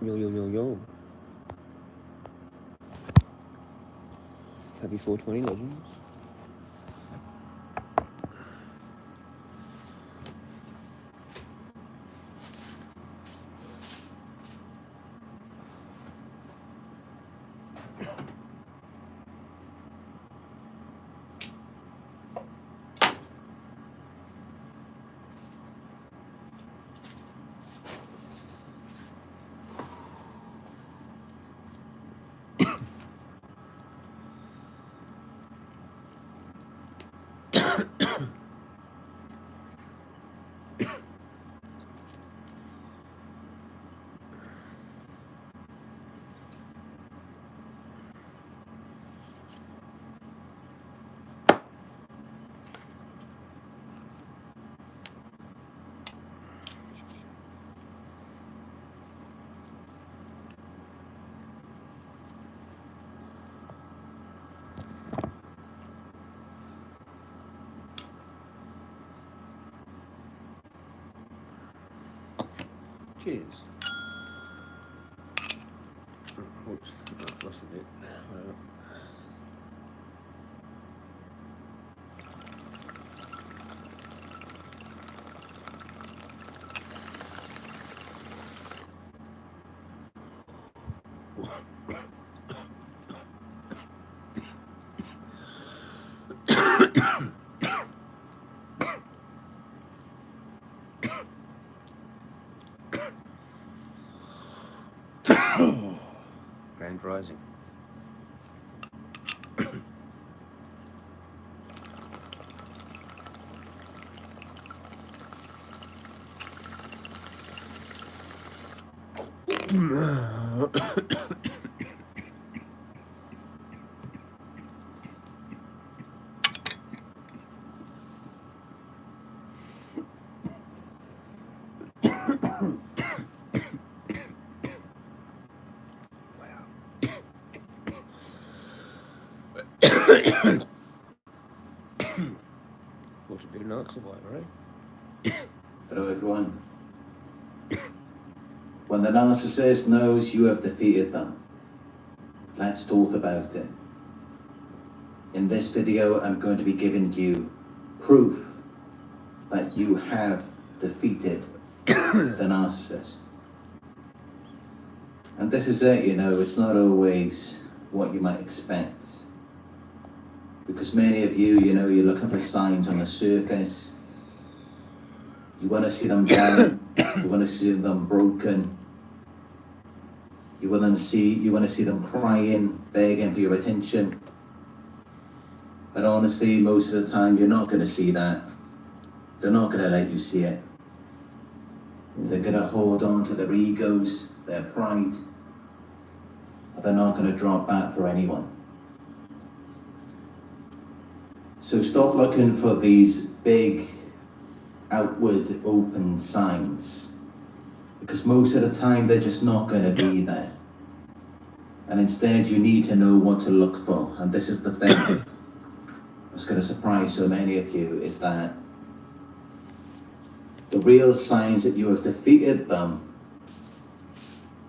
Yo, yo, yo, yo. Happy 420 Legends. Cheers. Oops, lost a bit. Grand Rising. Thought a bit of knocks of water, right? Hello everyone. When the narcissist knows you have defeated them, let's talk about it. In this video, I'm going to be giving you proof that you have defeated the narcissist. And this is it, it's not always what you might expect. Because many of you, you're looking for signs on the surface. You want to see them down, you want to see them broken. You want to see them crying, begging for your attention. But honestly, most of the time, you're not going to see that. They're not going to let you see it. They're going to hold on to their egos, their pride. And they're not going to drop that for anyone. So stop looking for these big, outward, open signs. Because most of the time, they're just not going to be there. And instead, you need to know what to look for. And this is the thing that's going to surprise so many of you, is that the real signs that you have defeated them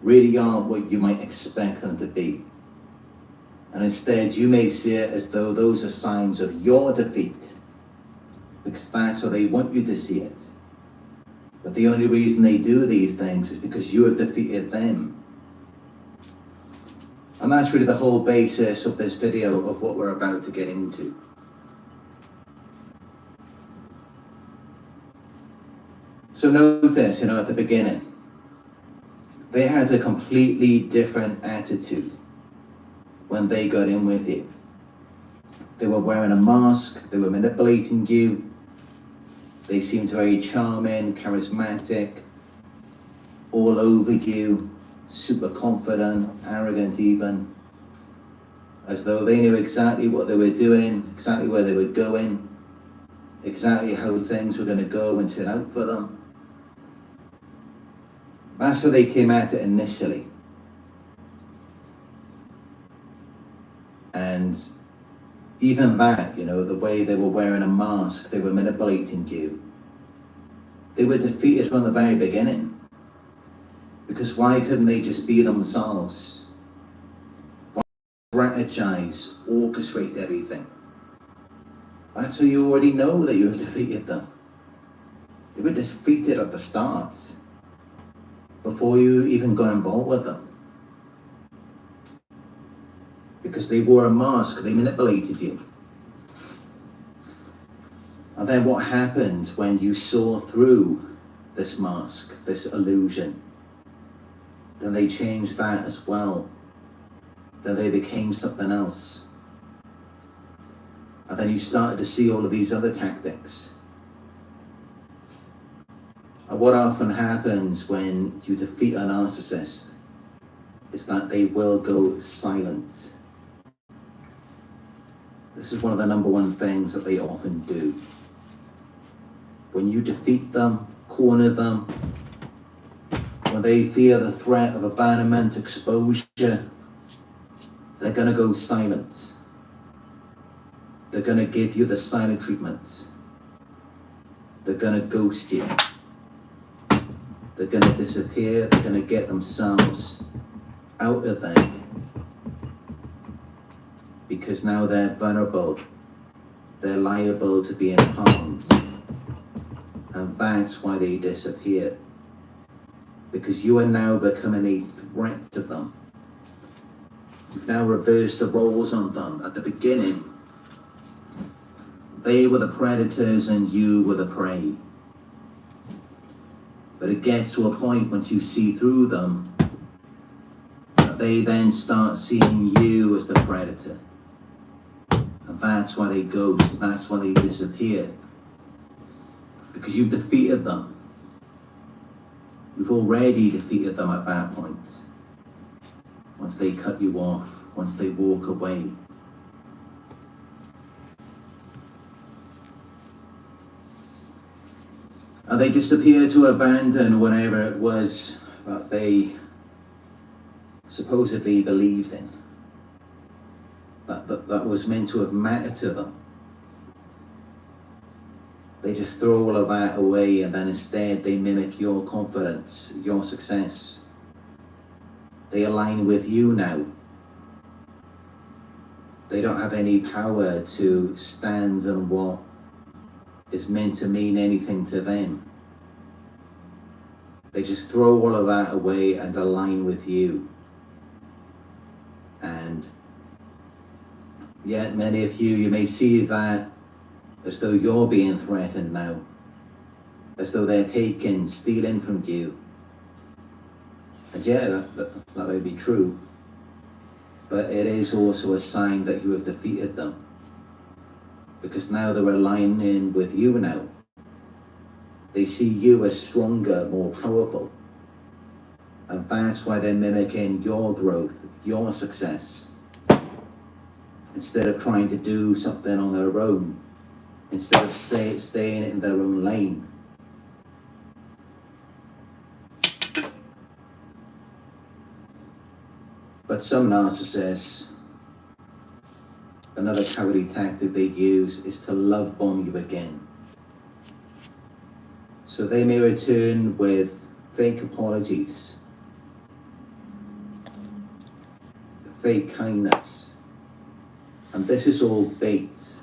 really aren't what you might expect them to be. And instead, you may see it as though those are signs of your defeat, because that's how they want you to see it. But the only reason they do these things is because you have defeated them. And that's really the whole basis of this video, of what we're about to get into. So notice, at the beginning, they had a completely different attitude when they got in with you. They were wearing a mask, they were manipulating you. They seemed very charming, charismatic, all over you, super confident, arrogant even, as though they knew exactly what they were doing, exactly where they were going, exactly how things were going to go and turn out for them. That's how they came at it initially. And even that, the way they were wearing a mask, they were manipulating you. They were defeated from the very beginning. Because why couldn't they just be themselves? Why strategize, orchestrate everything? That's how you already know that you have defeated them. They were defeated at the start, before you even got involved with them. Because they wore a mask, they manipulated you. And then what happened when you saw through this mask, this illusion? Then they changed that as well. Then they became something else. And then you started to see all of these other tactics. And what often happens when you defeat a narcissist is that they will go silent. This is one of the number one things that they often do. When you defeat them, corner them, when they fear the threat of abandonment, exposure, they're going to go silent. They're going to give you the silent treatment. They're going to ghost you. They're going to disappear. They're going to get themselves out of there. Because now they're vulnerable. They're liable to being harmed. And that's why they disappear. Because you are now becoming a threat to them. You've now reversed the roles on them. At the beginning, they were the predators and you were the prey. But it gets to a point once you see through them, that they then start seeing you as the predator. And that's why they ghost, that's why they disappear. Because you've defeated them. You've already defeated them at that point. Once they cut you off, once they walk away. And they just appear to abandon whatever it was that they supposedly believed in. That was meant to have mattered to them. They just throw all of that away, and then instead they mimic your confidence, your success. They align with you now. They don't have any power to stand on what is meant to mean anything to them. They just throw all of that away and align with you. And yet many of you may see that as though you're being threatened now, as though they're stealing from you. And yeah, that may be true, but it is also a sign that you have defeated them, because now they're aligning with you now. They see you as stronger, more powerful, and that's why they're mimicking your growth, your success, instead of trying to do something on their own, instead of staying in their own lane. But some narcissists, another cowardly tactic they use is to love bomb you again. So they may return with fake apologies, fake kindness, and this is all bait.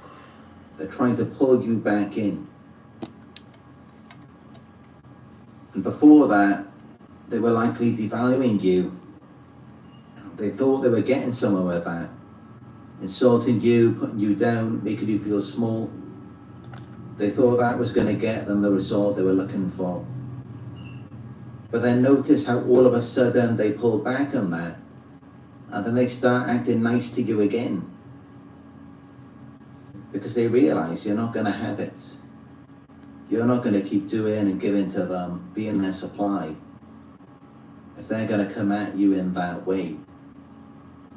They're trying to pull you back in. And before that, they were likely devaluing you. They thought they were getting somewhere with that. Insulting you, putting you down, making you feel small. They thought that was going to get them the result they were looking for. But then notice how all of a sudden they pull back on that. And then they start acting nice to you again. Because they realize you're not going to have it. You're not going to keep doing and giving to them, being their supply, if they're going to come at you in that way.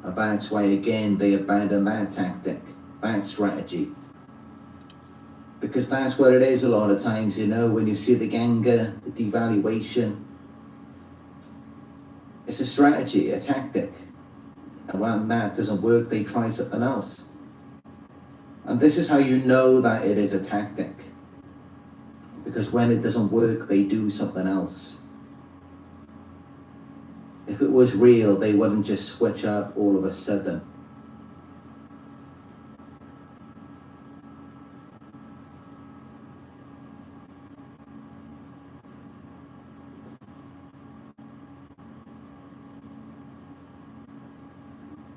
And that's why, again, they abandon that tactic, that strategy. Because that's what it is a lot of times, you know, when you see the anger, the devaluation. It's a strategy, a tactic. And when that doesn't work, they try something else. And this is how you know that it is a tactic. Because when it doesn't work, they do something else. If it was real, they wouldn't just switch up all of a sudden.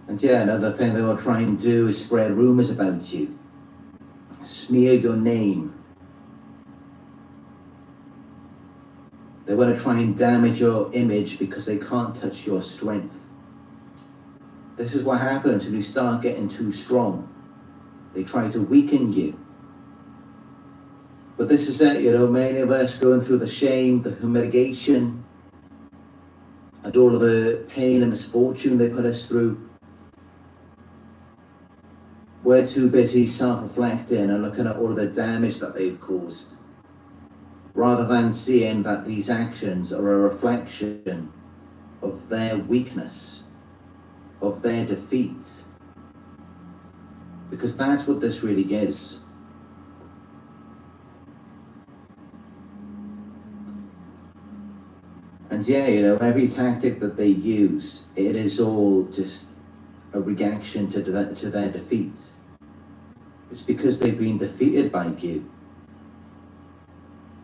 And yeah, another thing they will try and do is spread rumors about you, smear your name. They want to try and damage your image because they can't touch your strength. This is what happens when you start getting too strong. They try to weaken you. But this is it, you know, many of us going through the shame, the humiliation, and all of the pain and misfortune they put us through. We're too busy self-reflecting and looking at all of the damage that they've caused, rather than seeing that these actions are a reflection of their weakness, of their defeat. Because that's what this really is. And yeah, you know, every tactic that they use, it is all just a reaction to their defeat. It's because they've been defeated by you.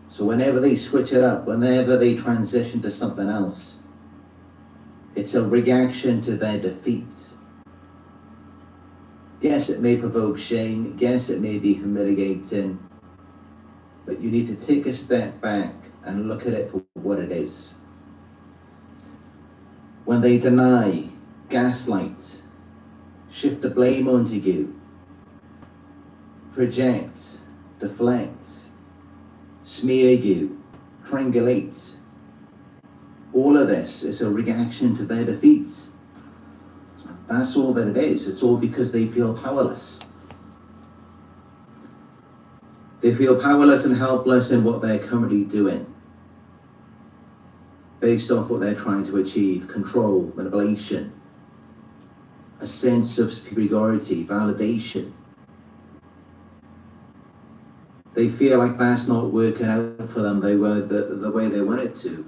So whenever they switch it up, whenever they transition to something else, it's a reaction to their defeat. Yes, it may provoke shame. Yes, it may be humiliating. But you need to take a step back and look at it for what it is. When they deny, gaslight, shift the blame onto you, project, deflect, smear you, triangulate, all of this is a reaction to their defeat. That's all that it is. It's all because they feel powerless. They feel powerless and helpless in what they're currently doing, based off what they're trying to achieve: control, manipulation, a sense of superiority, validation. They feel like that's not working out for them the way they want it to.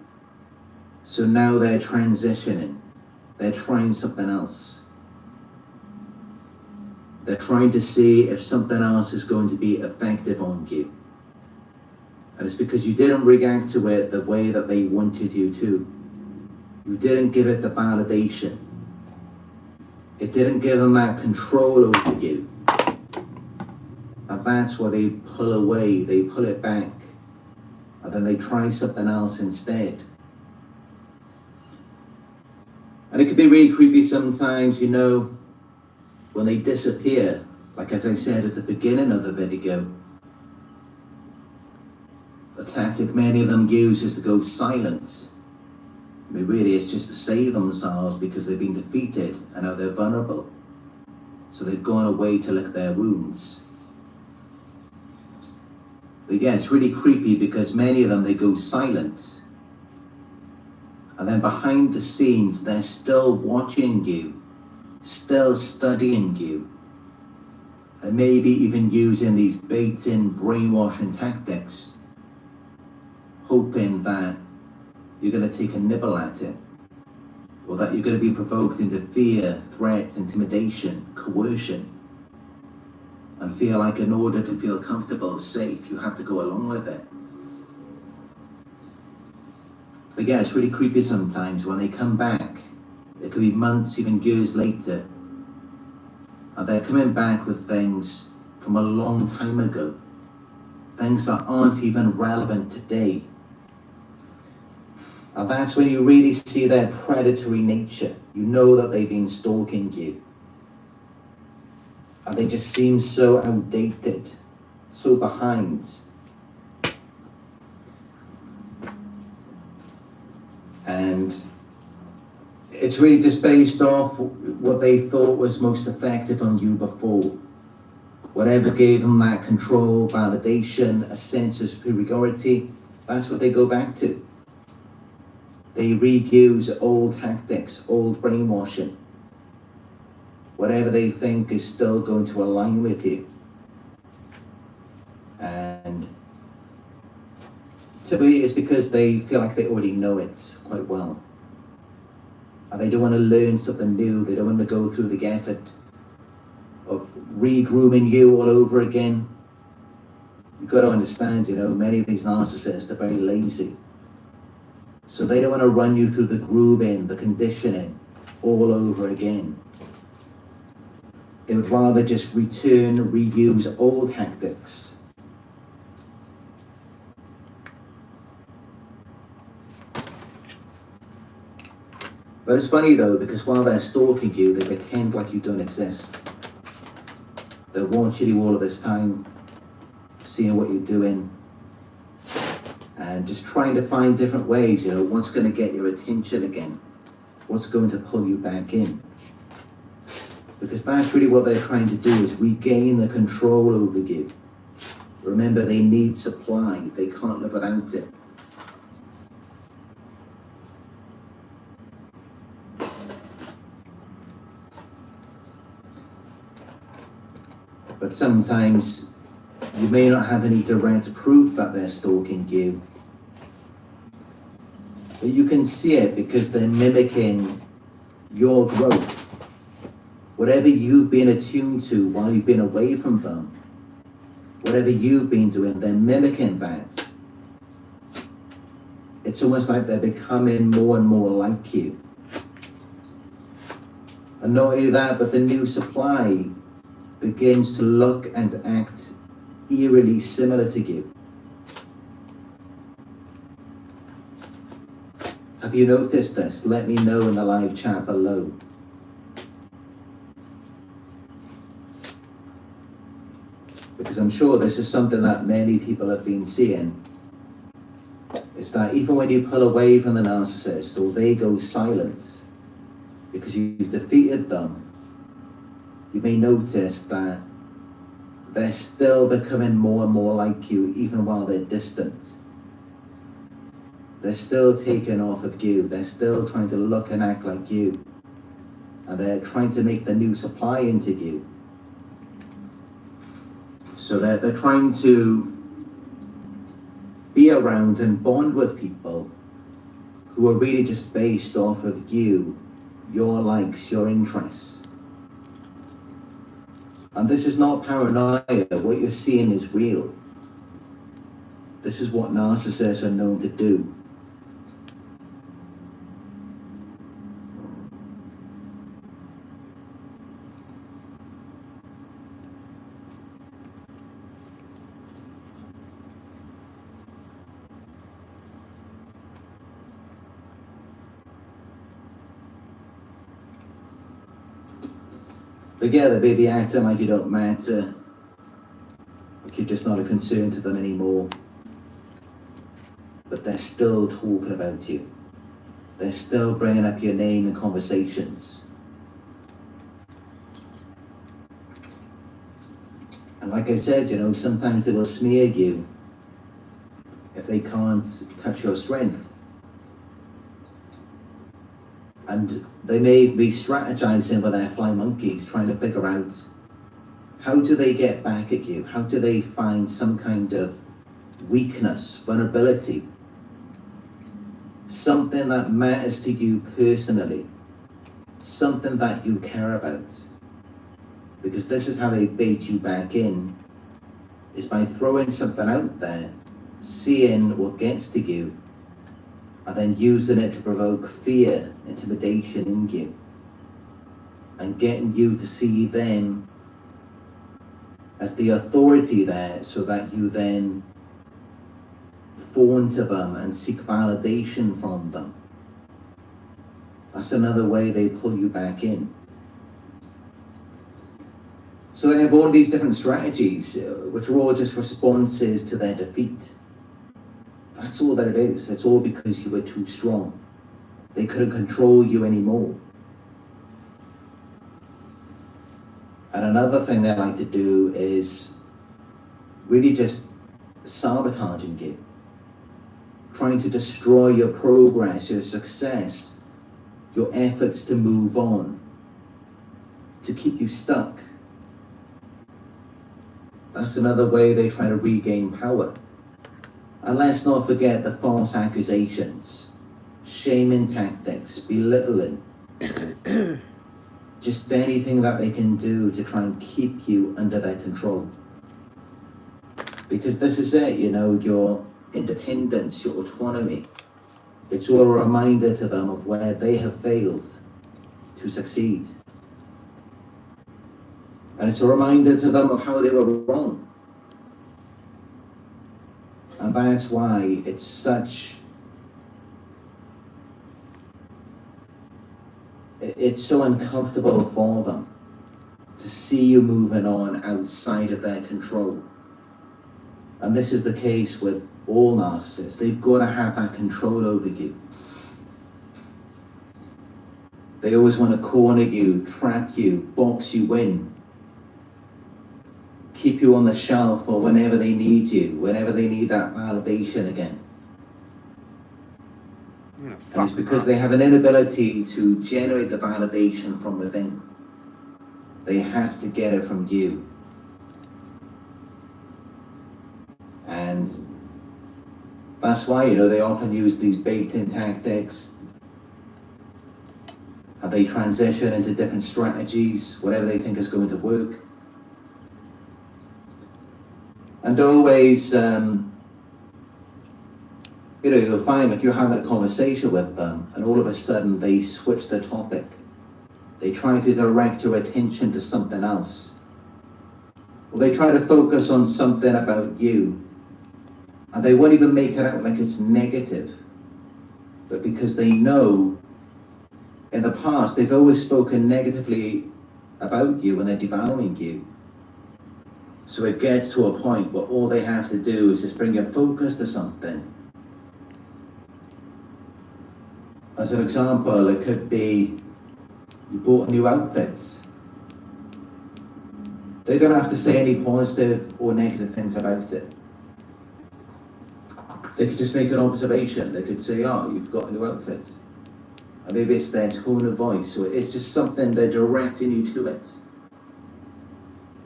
So now they're transitioning. They're trying something else. They're trying to see if something else is going to be effective on you. And it's because you didn't react to it the way that they wanted you to. You didn't give it the validation. It didn't give them that control over you. And that's where they pull away, they pull it back, and then they try something else instead. And it can be really creepy sometimes, you know, when they disappear, like as I said at the beginning of the video. A tactic many of them use is to go silent. I mean, really, it's just to save themselves because they've been defeated and now they're vulnerable. So they've gone away to lick their wounds. But yeah, it's really creepy because many of them, they go silent. And then behind the scenes, they're still watching you, still studying you, and maybe even using these bait-in brainwashing tactics, hoping that you're going to take a nibble at it, or that you're going to be provoked into fear, threat, intimidation, coercion, and feel like in order to feel comfortable, safe, you have to go along with it. But yeah, it's really creepy sometimes when they come back. It could be months, even years later, and they're coming back with things from a long time ago, things that aren't even relevant today. And that's when you really see their predatory nature. You know that they've been stalking you. And they just seem so outdated, so behind. And it's really just based off what they thought was most effective on you before. Whatever gave them that control, validation, a sense of superiority, that's what they go back to. They reuse old tactics, old brainwashing. Whatever they think is still going to align with you. And typically it's because they feel like they already know it quite well. and they don't want to learn something new. They don't want to go through the effort of re-grooming you all over again. You've got to understand, many of these narcissists are very lazy. So they don't want to run you through the grooming, the conditioning, all over again. They would rather just reuse old tactics. But it's funny though, because while they're stalking you, they pretend like you don't exist. They're watching you all of this time, seeing what you're doing, and just trying to find different ways, what's going to get your attention again, what's going to pull you back in. Because that's really what they're trying to do, is regain the control over you. Remember, they need supply, they can't live without it. But sometimes you may not have any direct proof that they're stalking you, but you can see it because they're mimicking your growth. Whatever you've been attuned to while you've been away from them, whatever you've been doing, they're mimicking that. It's almost like they're becoming more and more like you. And not only that, but the new supply begins to look and act eerily similar to you. Have you noticed this? Let me know in the live chat below. Because I'm sure this is something that many people have been seeing. Is that even when you pull away from the narcissist or they go silent because you've defeated them, you may notice that they're still becoming more and more like you even while they're distant. They're still taking off of you. They're still trying to look and act like you. And they're trying to make the new supply into you. So they're trying to be around and bond with people who are really just based off of you, your likes, your interests. And this is not paranoia. What you're seeing is real. This is what narcissists are known to do. But yeah, they may be acting like you don't matter, like you're just not a concern to them anymore. But they're still talking about you. They're still bringing up your name in conversations. And like I said, sometimes they will smear you if they can't touch your strength. And they may be strategizing with their fly monkeys, trying to figure out how do they get back at you? How do they find some kind of weakness, vulnerability, something that matters to you personally, something that you care about? Because this is how they bait you back in, is by throwing something out there, seeing what gets to you, and then using it to provoke fear, intimidation in you, and getting you to see them as the authority there, so that you then fawn to them and seek validation from them. That's another way they pull you back in. So they have all these different strategies, which are all just responses to their defeat. That's all that it is. It's all because you were too strong. They couldn't control you anymore. And another thing they like to do is really just sabotaging you, trying to destroy your progress, your success, your efforts to move on, to keep you stuck. That's another way they try to regain power. And let's not forget the false accusations, shaming tactics, belittling, Just anything that they can do to try and keep you under their control. Because this is it, you know, your independence, your autonomy. It's all a reminder to them of where they have failed to succeed. And it's a reminder to them of how they were wrong. And that's why it's so uncomfortable for them to see you moving on outside of their control. And this is the case with all narcissists. They've got to have that control over you. They always want to corner you, trap you, box you in, keep you on the shelf for whenever they need you, whenever they need that validation again. And it's because they have an inability to generate the validation from within. They have to get it from you. And that's why, you know, they often use these baiting tactics. And they transition into different strategies, whatever they think is going to work. And always, you know, you'll find like you have that conversation with them and all of a sudden they switch the topic. They try to direct your attention to something else. Or they try to focus on something about you. And they won't even make it out like it's negative. But because they know in the past they've always spoken negatively about you when they're devaluing you. So it gets to a point where all they have to do is just bring your focus to something. As an example, it could be you bought a new outfit. They don't have to say any positive or negative things about it. They could just make an observation. They could say, oh, you've got a new outfit. And maybe it's their tone of voice, so it's just something they're directing you to it.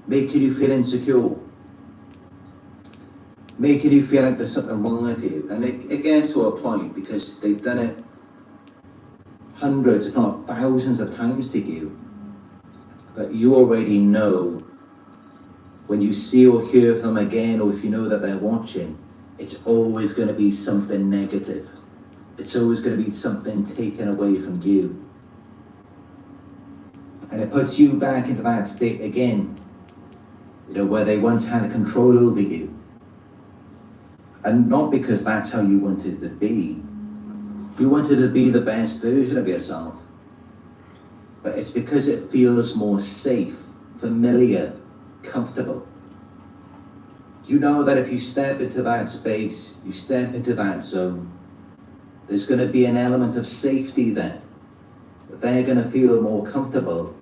Making you feel insecure. Making you feel like there's something wrong with you. And it gets to a point because they've done it hundreds, if not thousands of times to you, that you already know when you see or hear them again, or if you know that they're watching, it's always going to be something negative. It's always going to be something taken away from you. And it puts you back into that state again, you know, where they once had control over you. And not because that's how you wanted to be. You wanted to be the best version of yourself. But it's because it feels more safe, familiar, comfortable. You know that if you step into that space, you step into that zone, there's going to be an element of safety there. They're going to feel more comfortable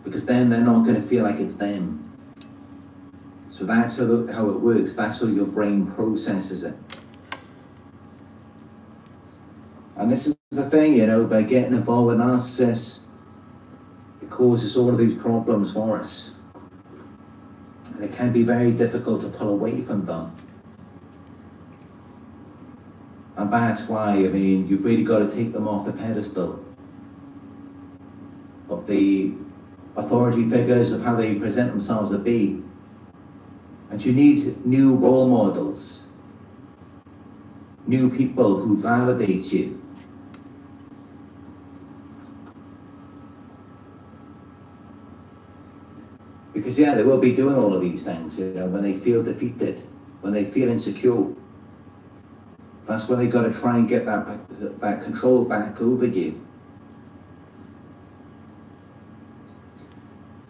because then they're not going to feel like it's them. So that's how it works. That's how your brain processes it. And this is the thing, you know, by getting involved with narcissists, it causes all of these problems for us. And it can be very difficult to pull away from them. And that's why, I mean, you've really got to take them off the pedestal of the authority figures, of how they present themselves to be. And you need new role models, new people who validate you. Because yeah, they will be doing all of these things, you know, when they feel defeated, when they feel insecure. That's when they got to try and get that control back over you.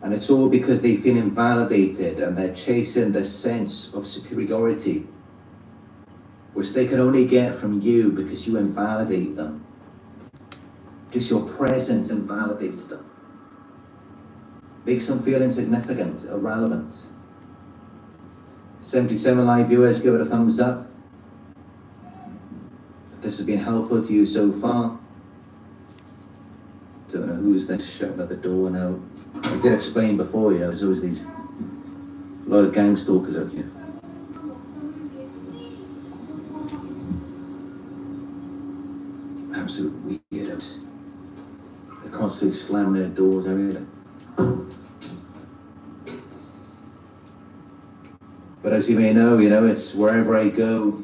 And it's all because they feel invalidated and they're chasing this sense of superiority, which they can only get from you because you invalidate them. Just your presence invalidates them. Makes them feel insignificant, irrelevant. 77 live viewers, give it a thumbs up. If this has been helpful to you so far. Don't know who's this shouting at the door now. I did explain before, you know, there's always a lot of gang stalkers out here. Absolute weirdos. They constantly slam their doors, everything. But as you may know, it's wherever I go,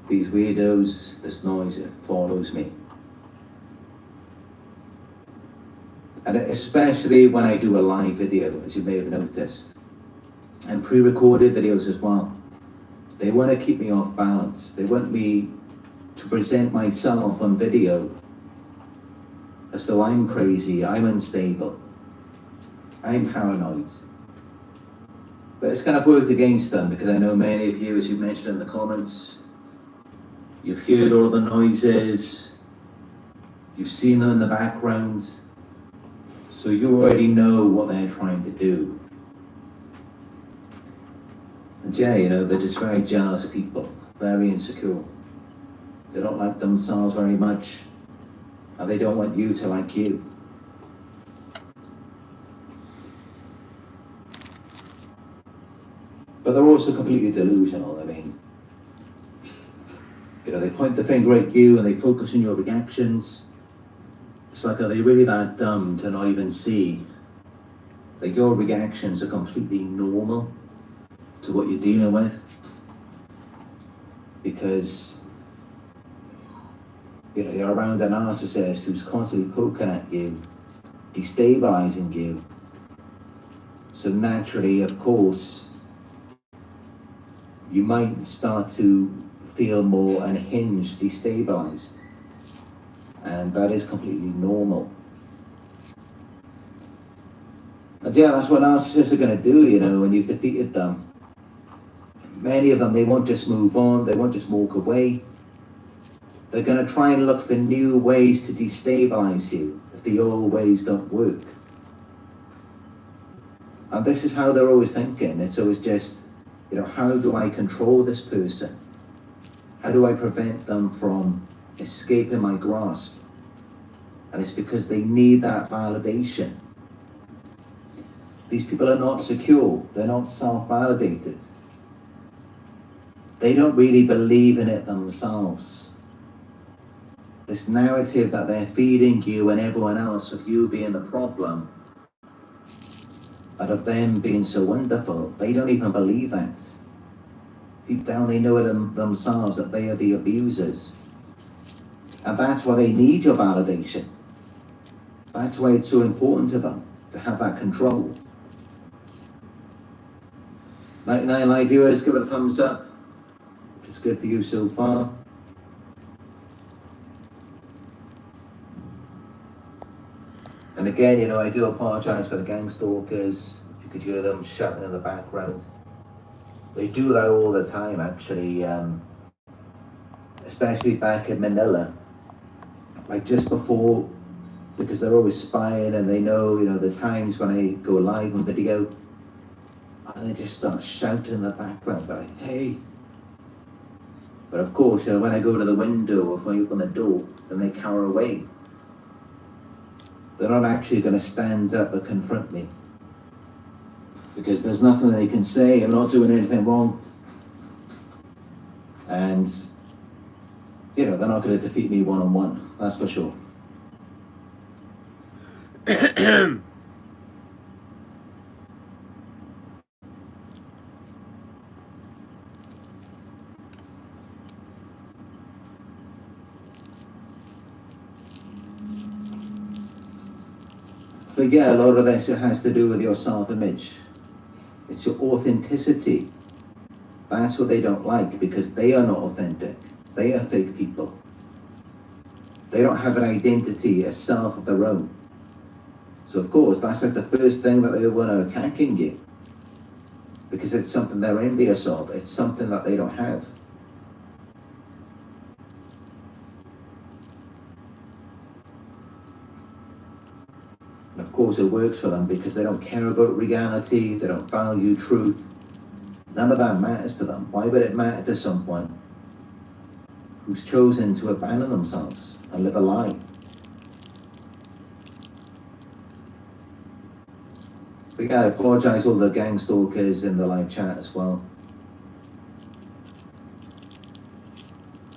these weirdos, this noise, it follows me. And especially when I do a live video, as you may have noticed, and pre-recorded videos as well. They want to keep me off balance. They want me to present myself on video as though I'm crazy, I'm unstable, I'm paranoid. But it's kind of worked against them, because I know many of you, as you mentioned in the comments, you've heard all the noises, you've seen them in the background, so you already know what they're trying to do. And yeah, they're just very jealous people, very insecure. They don't like themselves very much, and they don't want you to like you. But they're also completely delusional. I mean, they point the finger at you and they focus on your reactions. It's like, are they really that dumb to not even see that your reactions are completely normal to what you're dealing with? Because you're around a narcissist who's constantly poking at you, destabilizing you. So naturally, of course, you might start to feel more unhinged, destabilized. And that is completely normal. And yeah, that's what narcissists are going to do, when you've defeated them. Many of them, they won't just move on, they won't just walk away. They're going to try and look for new ways to destabilize you if the old ways don't work. And this is how they're always thinking. It's always just, how do I control this person? How do I prevent them from escaping my grasp? And it's because they need that validation. These people are not secure. They're not self-validated. They don't really believe in it themselves. This narrative that they're feeding you and everyone else of you being the problem, and of them being so wonderful, they don't even believe that. Deep down they know it themselves that they are the abusers. And that's why they need your validation. That's why it's so important to them to have that control. 99 live viewers, give it a thumbs up if it's good for you so far. And again, I do apologize for the gang stalkers. If you could hear them shouting in the background. They do that all the time, actually, especially back in Manila. Like just before, because they're always spying and they know, the times when I go live on video, and they just start shouting in the background, like, hey. But of course, when I go to the window or if I open the door, then they cower away. They're not actually going to stand up and confront me, because there's nothing they can say. I'm not doing anything wrong. And, they're not going to defeat me one-on-one, that's for sure. But yeah, a lot of this has to do with your self-image. It's your authenticity. That's what they don't like, because they are not authentic. They are fake people. They don't have an identity, a self of their own. So of course, that's like the first thing that they want to attacking you, because it's something they're envious of. It's something that they don't have. And of course, it works for them because they don't care about reality. They don't value truth. None of that matters to them. Why would it matter to someone who's chosen to abandon themselves and live a lie? But yeah, I apologize all the gang stalkers in the live chat as well.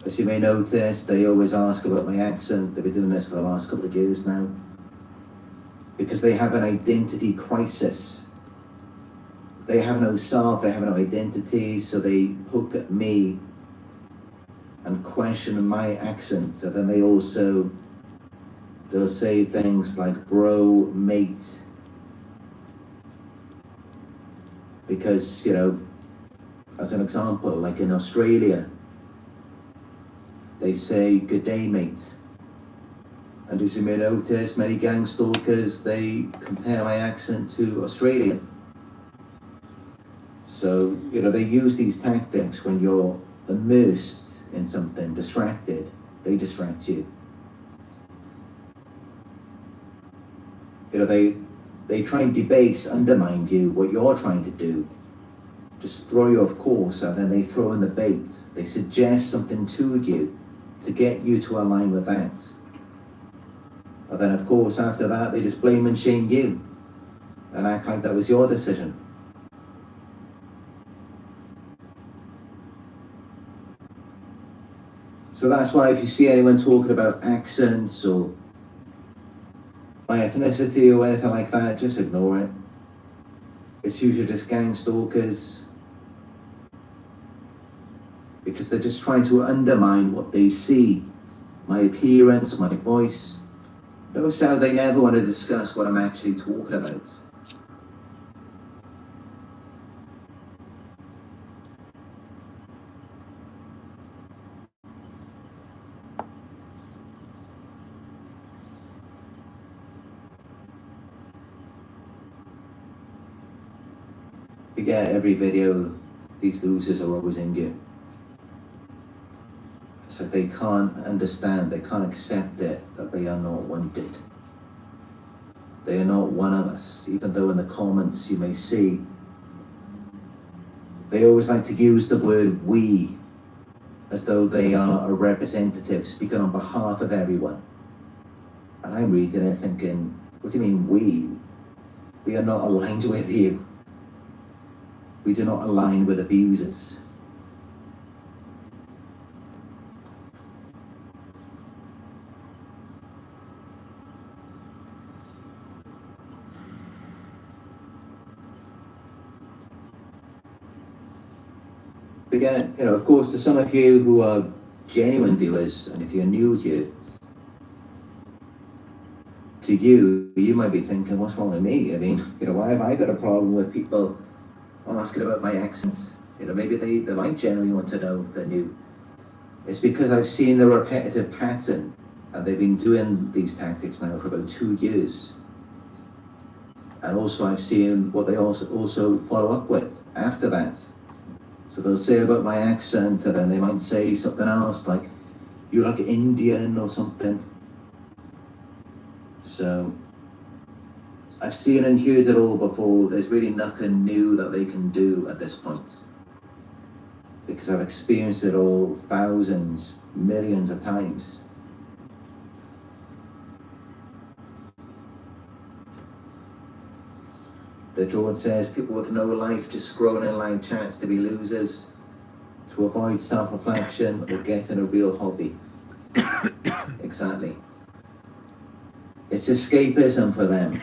As you may notice, they always ask about my accent. They've been doing this for the last couple of years now. Because they have an identity crisis. They have no self, they have no identity, so they hook at me and question my accent. And then they'll say things like bro, mate. Because, you know, as an example, like in Australia, they say Gday, mate. And as you may notice, many gang stalkers, they compare my accent to Australian. So, you know, they use these tactics when you're immersed in something, distracted. They distract you. You know, they try and debase, undermine you, what you're trying to do. Just throw you off course, and then they throw in the bait. They suggest something to you to get you to align with that. And then, of course, after that, they just blame and shame you and act like that was your decision. So that's why if you see anyone talking about accents or my ethnicity or anything like that, just ignore it. It's usually just gang stalkers, because they're just trying to undermine what they see, my appearance, my voice. Notice how they never want to discuss what I'm actually talking about. You get every video, these losers are always in you. So they can't understand, they can't accept it, that they are not wanted. They are not one of us, even though in the comments you may see, they always like to use the word we, as though they are a representative speaking on behalf of everyone. And I'm reading it thinking, what do you mean we? We are not aligned with you. We do not align with abusers. But again, you know, of course, to some of you who are genuine viewers, and if you're new here, to you, you might be thinking, what's wrong with me? I mean, you know, why have I got a problem with people asking about my accent? You know, maybe they might genuinely want to know if they're new. It's because I've seen the repetitive pattern, and they've been doing these tactics now for about 2 years. And also I've seen what they also follow up with after that. So they'll say about my accent, and then they might say something else like, you're like Indian or something. So I've seen and heard it all before. There's really nothing new that they can do at this point, because I've experienced it all thousands, millions of times. The George says people with no life just scrolling in live chats to be losers, to avoid self-reflection or getting a real hobby. Exactly. It's escapism for them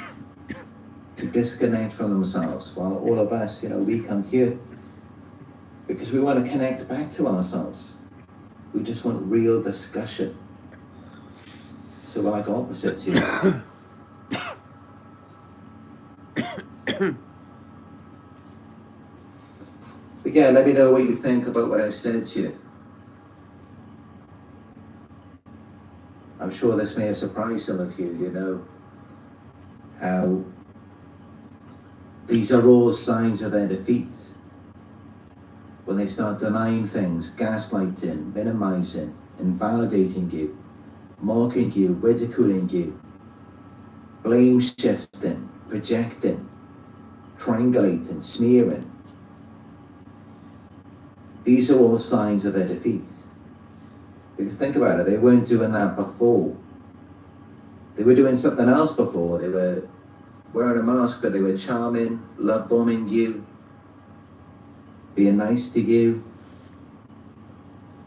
to disconnect from themselves, while all of us, you know, we come here because we want to connect back to ourselves. We just want real discussion. So we're like opposites here. But yeah, let me know what you think about what I've said to you. I'm sure this may have surprised some of you, you know, how these are all signs of their defeat. When they start denying things, gaslighting, minimizing, invalidating you, mocking you, ridiculing you, blame shifting, projecting, triangulating, smearing. These are all signs of their defeat. Because think about it, they weren't doing that before. They were doing something else before. They were wearing a mask, but they were charming, love bombing you, being nice to you.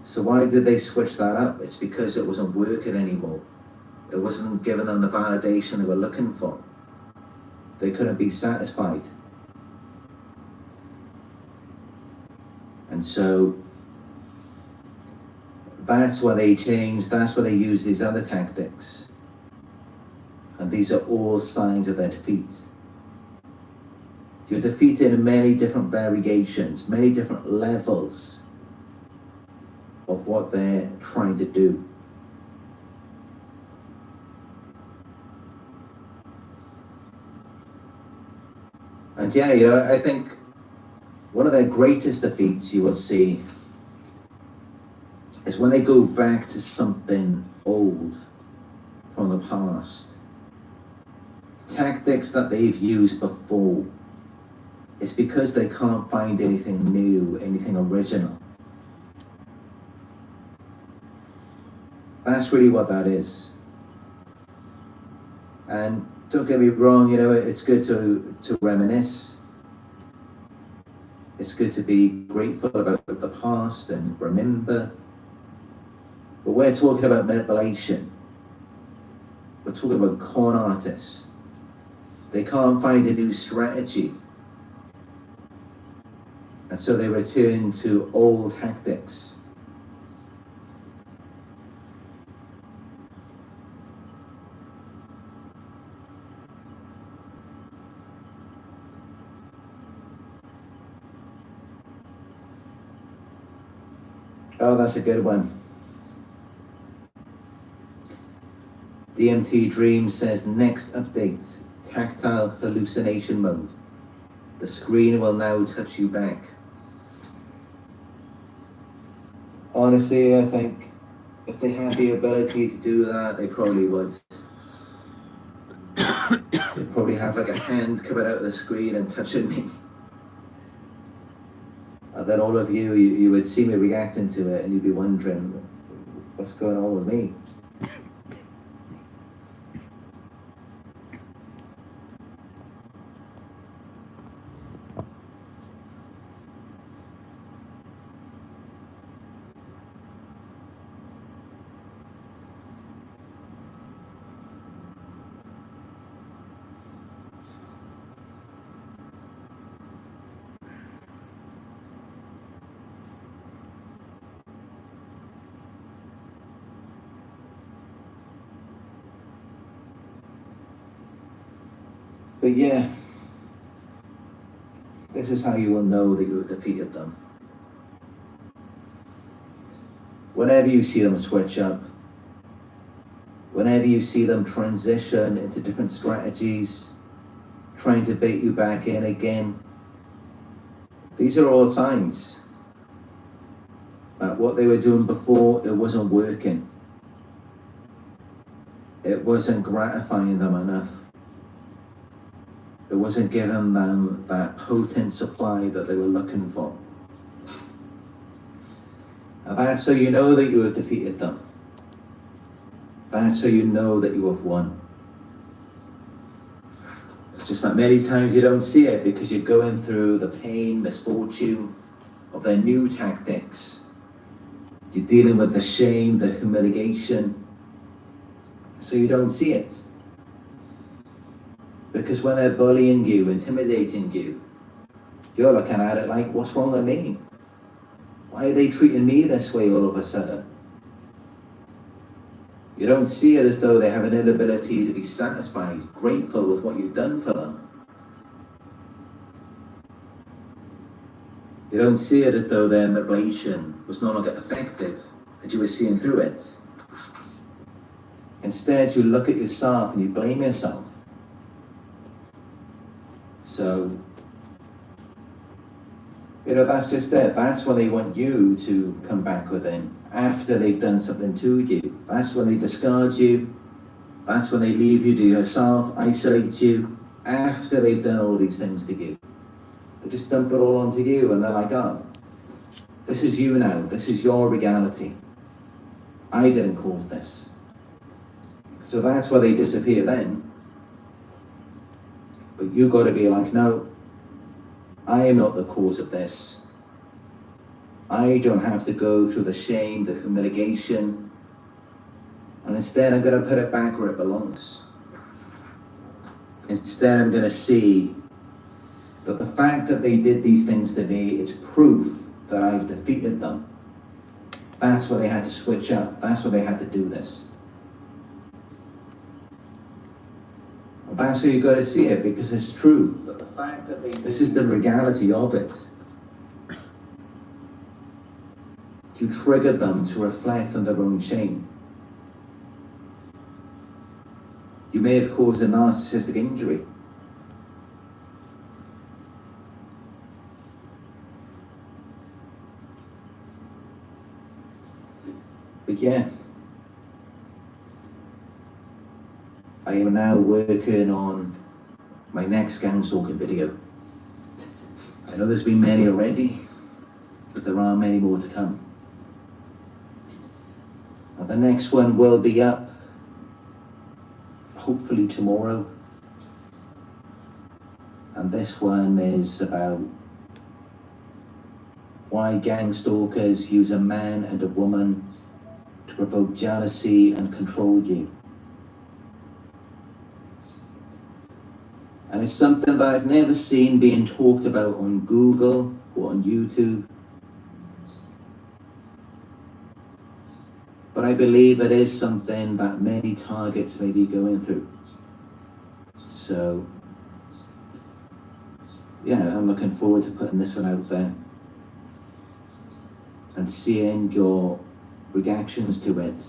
So why did they switch that up? It's because it wasn't working anymore. It wasn't giving them the validation they were looking for. They couldn't be satisfied. And so that's why they changed, that's why they use these other tactics. And these are all signs of their defeat. You're defeated in many different variations, many different levels of what they're trying to do. And yeah, you know, I think one of their greatest defeats you will see is when they go back to something old from the past. Tactics that they've used before. It's because they can't find anything new, anything original. That's really what that is. And don't get me wrong, you know, it's good to reminisce. It's good to be grateful about the past and remember. But we're talking about manipulation. We're talking about con artists. They can't find a new strategy. And so they return to old tactics. Oh, that's a good one. DMT Dream says, next update, tactile hallucination mode. The screen will now touch you back. Honestly, I think if they had the ability to do that, they probably would. They'd probably have like a hand coming out of the screen and touching me. And then all of you would see me reacting to it and you'd be wondering, what's going on with me? But yeah, this is how you will know that you have defeated them. Whenever you see them switch up, whenever you see them transition into different strategies, trying to bait you back in again, these are all signs that what they were doing before, it wasn't working. It wasn't gratifying them enough. It wasn't giving them that potent supply that they were looking for. And that's how you know that you have defeated them. That's how you know that you have won. It's just that many times you don't see it because you're going through the pain, misfortune of their new tactics. You're dealing with the shame, the humiliation, so you don't see it. Because when they're bullying you, intimidating you, you're looking at it like, what's wrong with me? Why are they treating me this way all of a sudden? You don't see it as though they have an inability to be satisfied, grateful with what you've done for them. You don't see it as though their manipulation was no longer effective, that you were seeing through it. Instead, you look at yourself and you blame yourself. So, you know, that's just it. That's when they want you to come back within, after they've done something to you. That's when they discard you. That's when they leave you to yourself, isolate you, after they've done all these things to you. They just dump it all onto you and they're like, oh, this is you now. This is your reality. I didn't cause this. So that's why they disappear then. But you got to be like, no, I am not the cause of this. I don't have to go through the shame, the humiliation, and instead I'm going to put it back where it belongs. Instead I'm going to see that the fact that they did these things to me is proof that I've defeated them. That's why they had to switch up. That's why they had to do this. And that's how you got to see it, because it's true. That the fact that this is the reality of it. You triggered them to reflect on their own shame. You may have caused a narcissistic injury. But yeah, I am now working on my next gang stalking video. I know there's been many already, but there are many more to come. And the next one will be up, hopefully tomorrow. And this one is about why gang stalkers use a man and a woman to provoke jealousy and control you. And it's something that I've never seen being talked about on Google or on YouTube. But I believe it is something that many targets may be going through. So, yeah, I'm looking forward to putting this one out there and seeing your reactions to it.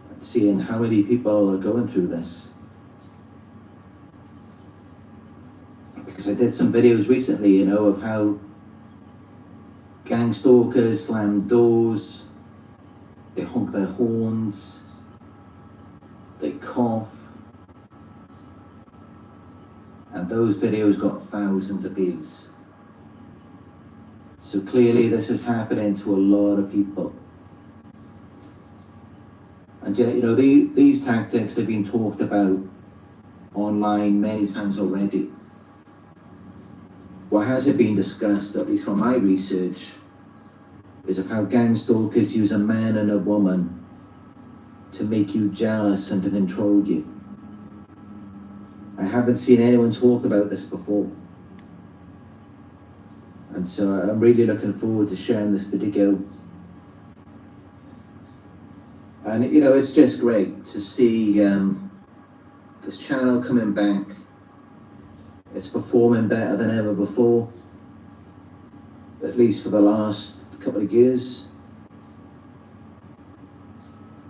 And seeing how many people are going through this. Because I did some videos recently, of how gang stalkers slam doors, they honk their horns, they cough, and those videos got thousands of views. So clearly this is happening to a lot of people. And yet, these tactics have been talked about online many times already. What hasn't been discussed, at least from my research, is of how gang stalkers use a man and a woman to make you jealous and to control you. I haven't seen anyone talk about this before. And so I'm really looking forward to sharing this video. And it's just great to see this channel coming back. It's performing better than ever before, at least for the last couple of years.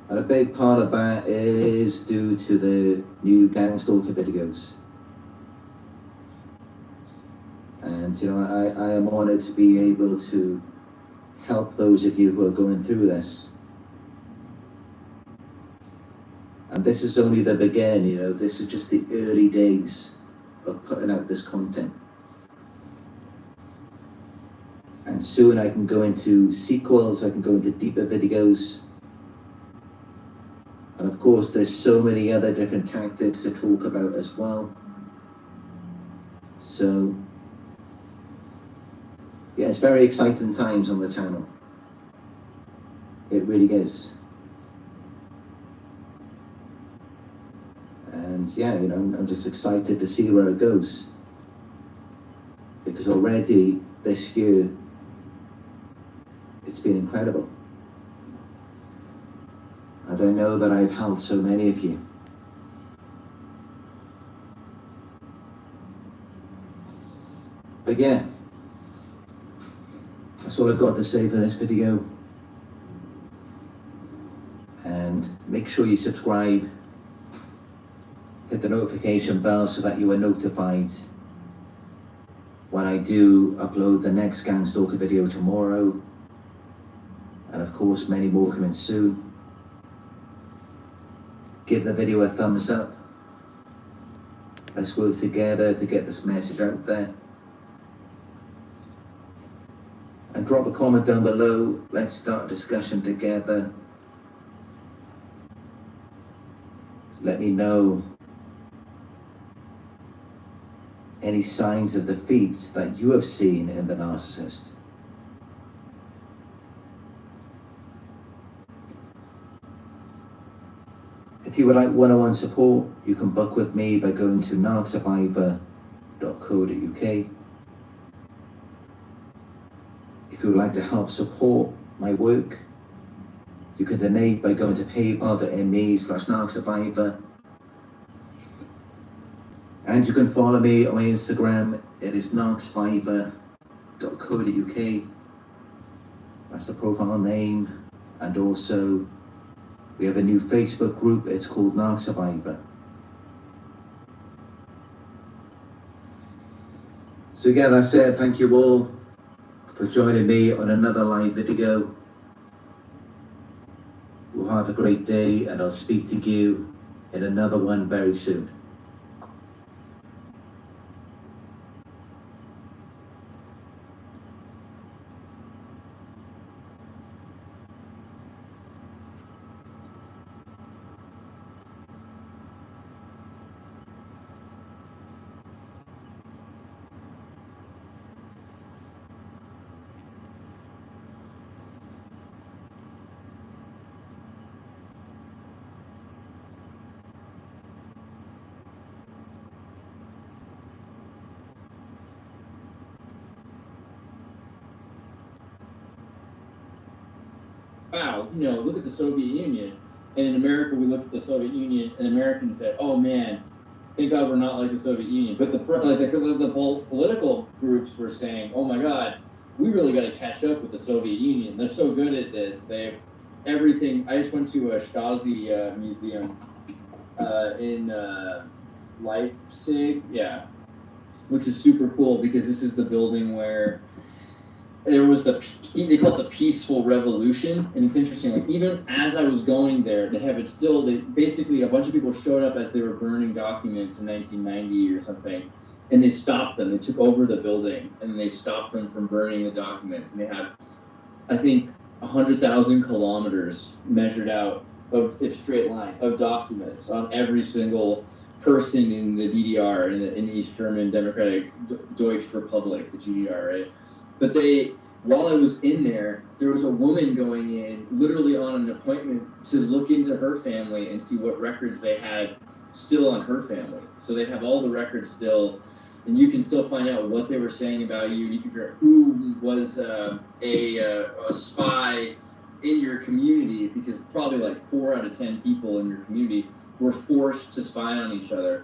And a big part of that is due to the new gang stalker videos. And I am honoured to be able to help those of you who are going through this. And this is only the beginning, this is just the early days of putting out this content. And soon I can go into sequels, I can go into deeper videos. And of course there's so many other different tactics to talk about as well. So yeah, it's very exciting times on the channel. It really is. And yeah, I'm just excited to see where it goes. Because already this year, it's been incredible. And I know that I've helped so many of you. But yeah, that's all I've got to say for this video. And make sure you subscribe. Hit the notification bell so that you are notified when I do upload the next gang stalker video tomorrow. And of course, many more coming soon. Give the video a thumbs up. Let's work together to get this message out there. And drop a comment down below. Let's start a discussion together. Let me know any signs of defeat that you have seen in the narcissist. If you would like one-on-one support, you can book with me by going to narcsurvivor.co.uk. If you would like to help support my work, you can donate by going to paypal.me/narcsurvivor. And you can follow me on my Instagram. It is narcsurvivor.co.uk. That's the profile name. And also, we have a new Facebook group. It's called Narc Survivor. So again, that's it. Thank you all for joining me on another live video. We'll have a great day, and I'll speak to you in another one very soon. Wow, look at the Soviet Union. And in America, we looked at the Soviet Union, and Americans said, "Oh man, thank God we're not like the Soviet Union." But the political groups were saying, "Oh my God, we really got to catch up with the Soviet Union. They're so good at this. They have everything." I just went to a Stasi museum in Leipzig, which is super cool because this is the building where there was they call it the peaceful revolution. And it's interesting, like even as I was going there, basically a bunch of people showed up as they were burning documents in 1990 or something, and they stopped them. They took over the building and they stopped them from burning the documents. And they have, I think, 100,000 kilometers measured out of straight line of documents on every single person in the DDR, in the East German Democratic Deutsche Republic, the GDR, right? But while I was in there was a woman going in literally on an appointment to look into her family and see what records they had still on her family. So they have all the records still, and you can still find out what they were saying about you. And you can figure out who was a spy in your community, because probably like 4 out of 10 people in your community were forced to spy on each other.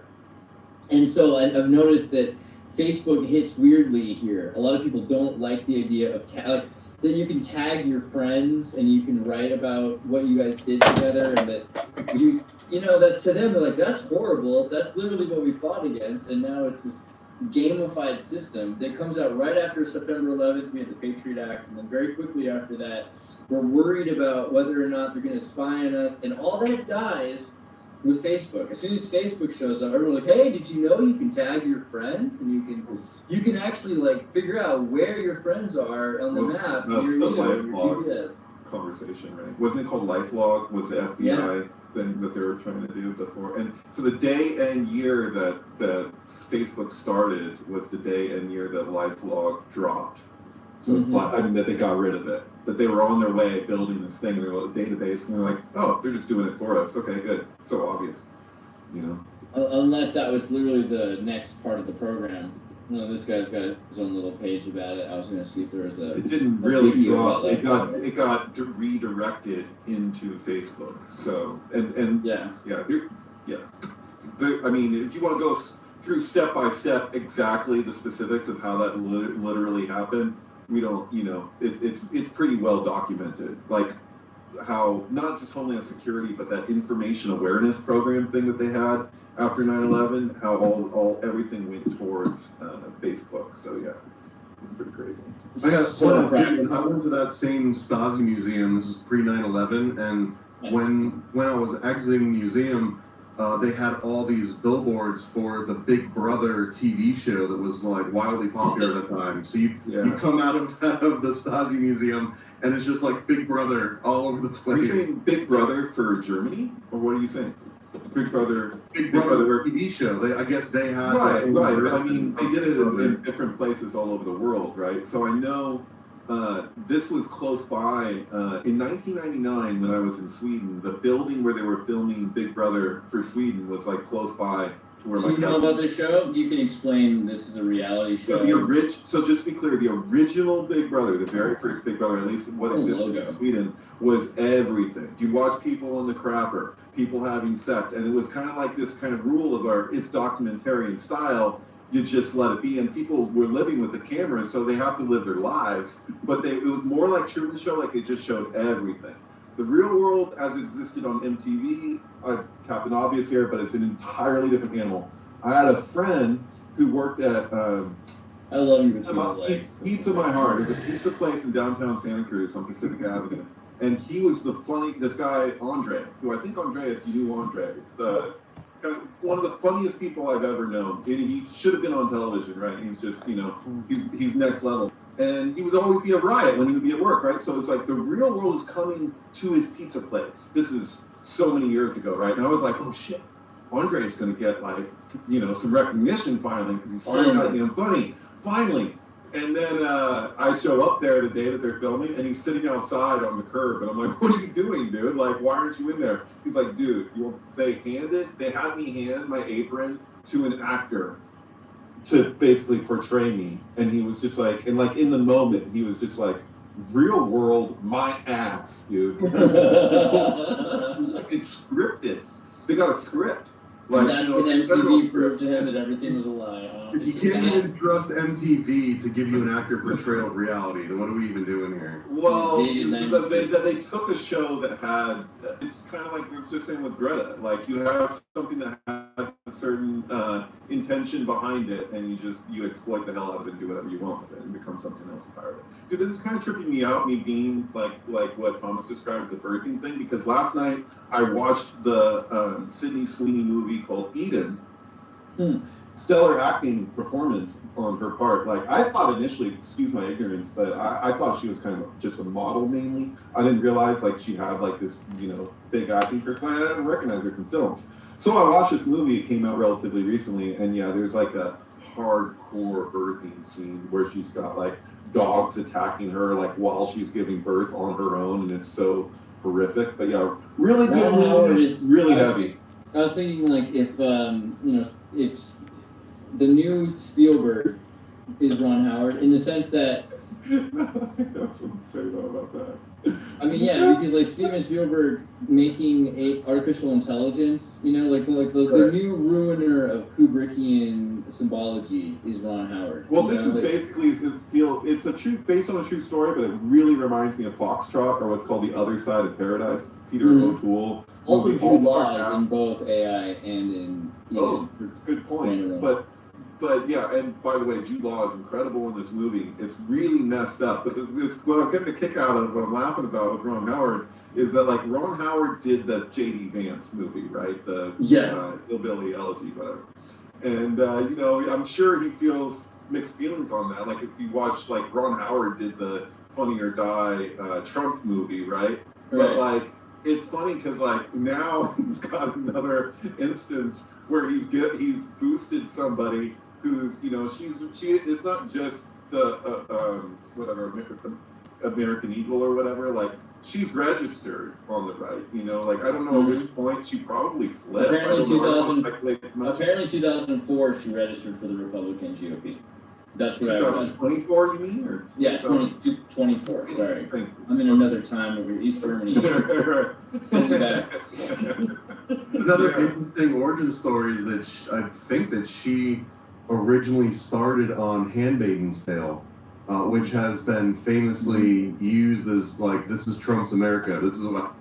And so I've noticed that Facebook hits weirdly here. A lot of people don't like the idea of that you can tag your friends and you can write about what you guys did together, and that that to them they're like, that's horrible. That's literally what we fought against, and now it's this gamified system that comes out right after September 11th. We had the Patriot Act, and then very quickly after that, we're worried about whether or not they're going to spy on us, and all that dies with Facebook. As soon as Facebook shows up, everyone's like, "Hey, did you know you can tag your friends, and you can actually like figure out where your friends are on the map?" That's your the LifeLog GPS conversation, right? Wasn't it called LifeLog? Was the FBI thing that they were trying to do before? And so the day and year that Facebook started was the day and year that LifeLog dropped. So that they got rid of it. That they were on their way building this thing, their database, and they're like, "Oh, they're just doing it for us. Okay, good." So obvious, Unless that was literally the next part of the program. This guy's got his own little page about it. I was going to see if there was It didn't really drop. It got redirected into Facebook. So I mean, if you want to go through step by step exactly the specifics of how that literally happened, we don't. It's pretty well documented. Like how not just Homeland Security, but that information awareness program thing that they had after 9/11, how everything went towards Facebook. So yeah, it's pretty crazy. I went to that same Stasi museum. This is pre 9/11, and when I was exiting the museum, they had all these billboards for the Big Brother TV show that was like wildly popular at the time. So you come out of the Stasi museum, and it's just like Big Brother all over the place. Are you saying Big Brother for Germany, or what are you saying? Big Brother. Big Brother TV show. I guess they had Right. But I mean, they did it in different places all over the world, right? So I know this was close by. In 1999, when I was in Sweden, the building where they were filming Big Brother for Sweden was like close by to where Do my you know about this show? You can explain this is a reality show. So just to be clear, the original Big Brother, the very first Big Brother, at least what existed in Sweden, was everything. You watch people on the crapper, people having sex, and it was kind of like this kind of rule of it's documentarian style. You just let it be, and people were living with the cameras, so they have to live their lives. But it was more like Truman Show, like they just showed everything. The real world, as it existed on MTV, Captain Obvious here, but it's an entirely different animal. I had a friend who worked at I love you between the legs. Pizza My Heart. It's a pizza place in downtown Santa Cruz on Pacific Avenue. And he was this guy, Andre, who I think Andreas, you knew Andre. Kind of one of the funniest people I've ever known. He should have been on television, right? He's just, he's next level. And he would always be a riot when he would be at work, right? So it's like the real world is coming to his pizza place. This is so many years ago, right? And I was like, oh shit, Andre's gonna get some recognition finally because he's so goddamn funny. Finally. And then I show up there the day that they're filming, and he's sitting outside on the curb, and I'm like, "What are you doing, dude? Like, why aren't you in there?" He's like, "Dude, they had me hand my apron to an actor to basically portray me," and he was just like, and like in the moment, he was just like, "Real world, my ass, dude." It's scripted. They got a script. Like, that's when MTV proved to him that everything was a lie. If you can't even trust MTV to give you an accurate portrayal of reality, then what are we even doing here? Well, they took a show that had, it's kind of like it's just saying with Greta, like you have something that has a certain intention behind it, and you exploit the hell out of it and do whatever you want with it and become something else entirely. Dude, this is kind of tripping me out, me being like what Thomas described as a birthing thing, because last night I watched the Sydney Sweeney movie called Eden. Stellar acting performance on her part. Like, I thought initially, excuse my ignorance, but I thought she was kind of just a model mainly. I didn't realize like she had like this, big acting career. I didn't recognize her from films. So I watched this movie. It came out relatively recently, and yeah, there's like a hardcore birthing scene where she's got like dogs attacking her like while she's giving birth on her own, and it's so horrific. But yeah, really good movie, really heavy. I was thinking like if the new Spielberg is Ron Howard in the sense that I got something to say about that. I mean, yeah, because like Steven Spielberg making artificial intelligence, the new ruiner of Kubrickian symbology is Ron Howard. Well, this is basically it's based on a true story, but it really reminds me of Foxtrot, or what's called The Other Side of Paradise. It's Peter O'Toole. Also, Jude Law is in both AI and in good point. But yeah, and by the way, Jude Law is incredible in this movie. It's really messed up. But what I'm getting a kick out of, what I'm laughing about with Ron Howard, is that like Ron Howard did the J.D. Vance movie, right? The Hillbilly Elegy, whatever. And I'm sure he feels mixed feelings on that. Like if you watch, like Ron Howard did the Funny or Die Trump movie, right? But like it's funny because like now he's got another instance where he's boosted somebody who's it's not just the American Eagle or whatever, like she's registered on the right, like I don't know at which point she probably flipped. Apparently 2004 she registered for the Republican GOP. That's what 2024 you mean? Or yeah, 2024, sorry. I'm in another time over East Germany. Send it back. Another interesting origin story is that I think that she originally started on Handmaid's Tale, which has been famously used as like, this is Trump's America. This is what.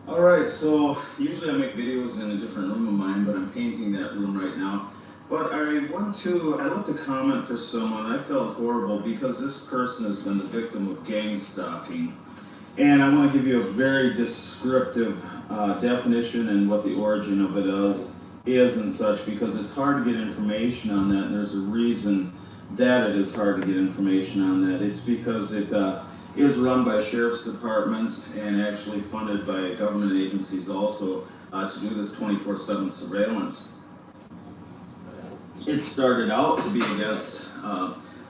Alright, so usually I make videos in a different room of mine, but I'm painting that room right now. But I left a comment for someone. I felt horrible because this person has been the victim of gang stalking. And I want to give you a very descriptive definition and what the origin of it is and such, because it's hard to get information on that, and there's a reason that it is hard to get information on that. It's because it is run by sheriff's departments and actually funded by government agencies also to do this 24/7 surveillance. It started out to be against,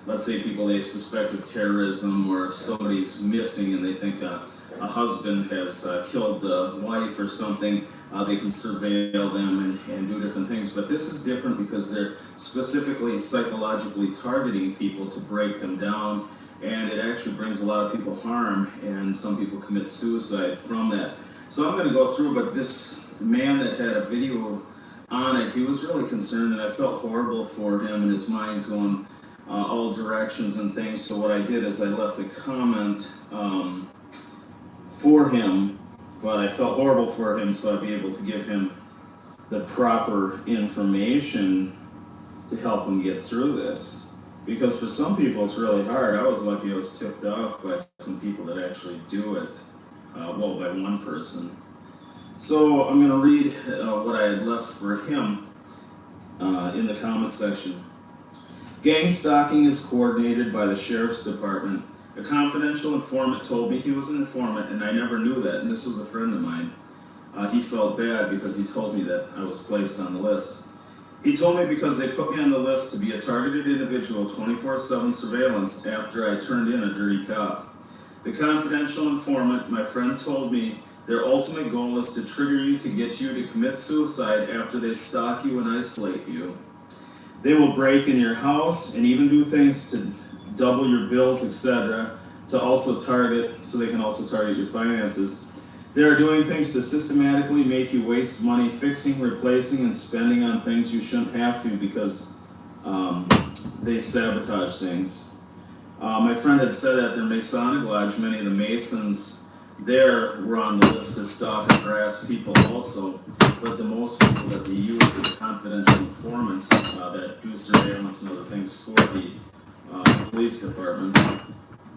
let's say, people they suspect of terrorism, or if somebody's missing and they think a husband has killed the wife or something, they can surveil them and do different things. But this is different because they're specifically psychologically targeting people to break them down, and it actually brings a lot of people harm, and some people commit suicide from that. So I'm going to go through, but this man that had a video on it, he was really concerned, and I felt horrible for him, and his mind's going all directions and things. So what I did is I left a comment for him, but I felt horrible for him, so I'd be able to give him the proper information to help him get through this. Because for some people it's really hard. I was lucky I was tipped off by some people that actually do it, well, by one person. So I'm going to read what I had left for him in the comment section. Gang stalking is coordinated by the sheriff's department. A confidential informant told me he was an informant, and I never knew that, and this was a friend of mine. He felt bad because he told me that I was placed on the list. He told me because they put me on the list to be a targeted individual, 24/7 surveillance, after I turned in a dirty cop. The confidential informant, my friend, told me their ultimate goal is to trigger you to get you to commit suicide after they stalk you and isolate you. They will break in your house and even do things to double your bills, etc., to also target, so they can also target your finances. They are doing things to systematically make you waste money fixing, replacing, and spending on things you shouldn't have to because they sabotage things. My friend had said at their Masonic Lodge, many of the Masons there were on the list to stalk and harass people also, but the most people that they use are confidential informants that do surveillance and other things for the police department,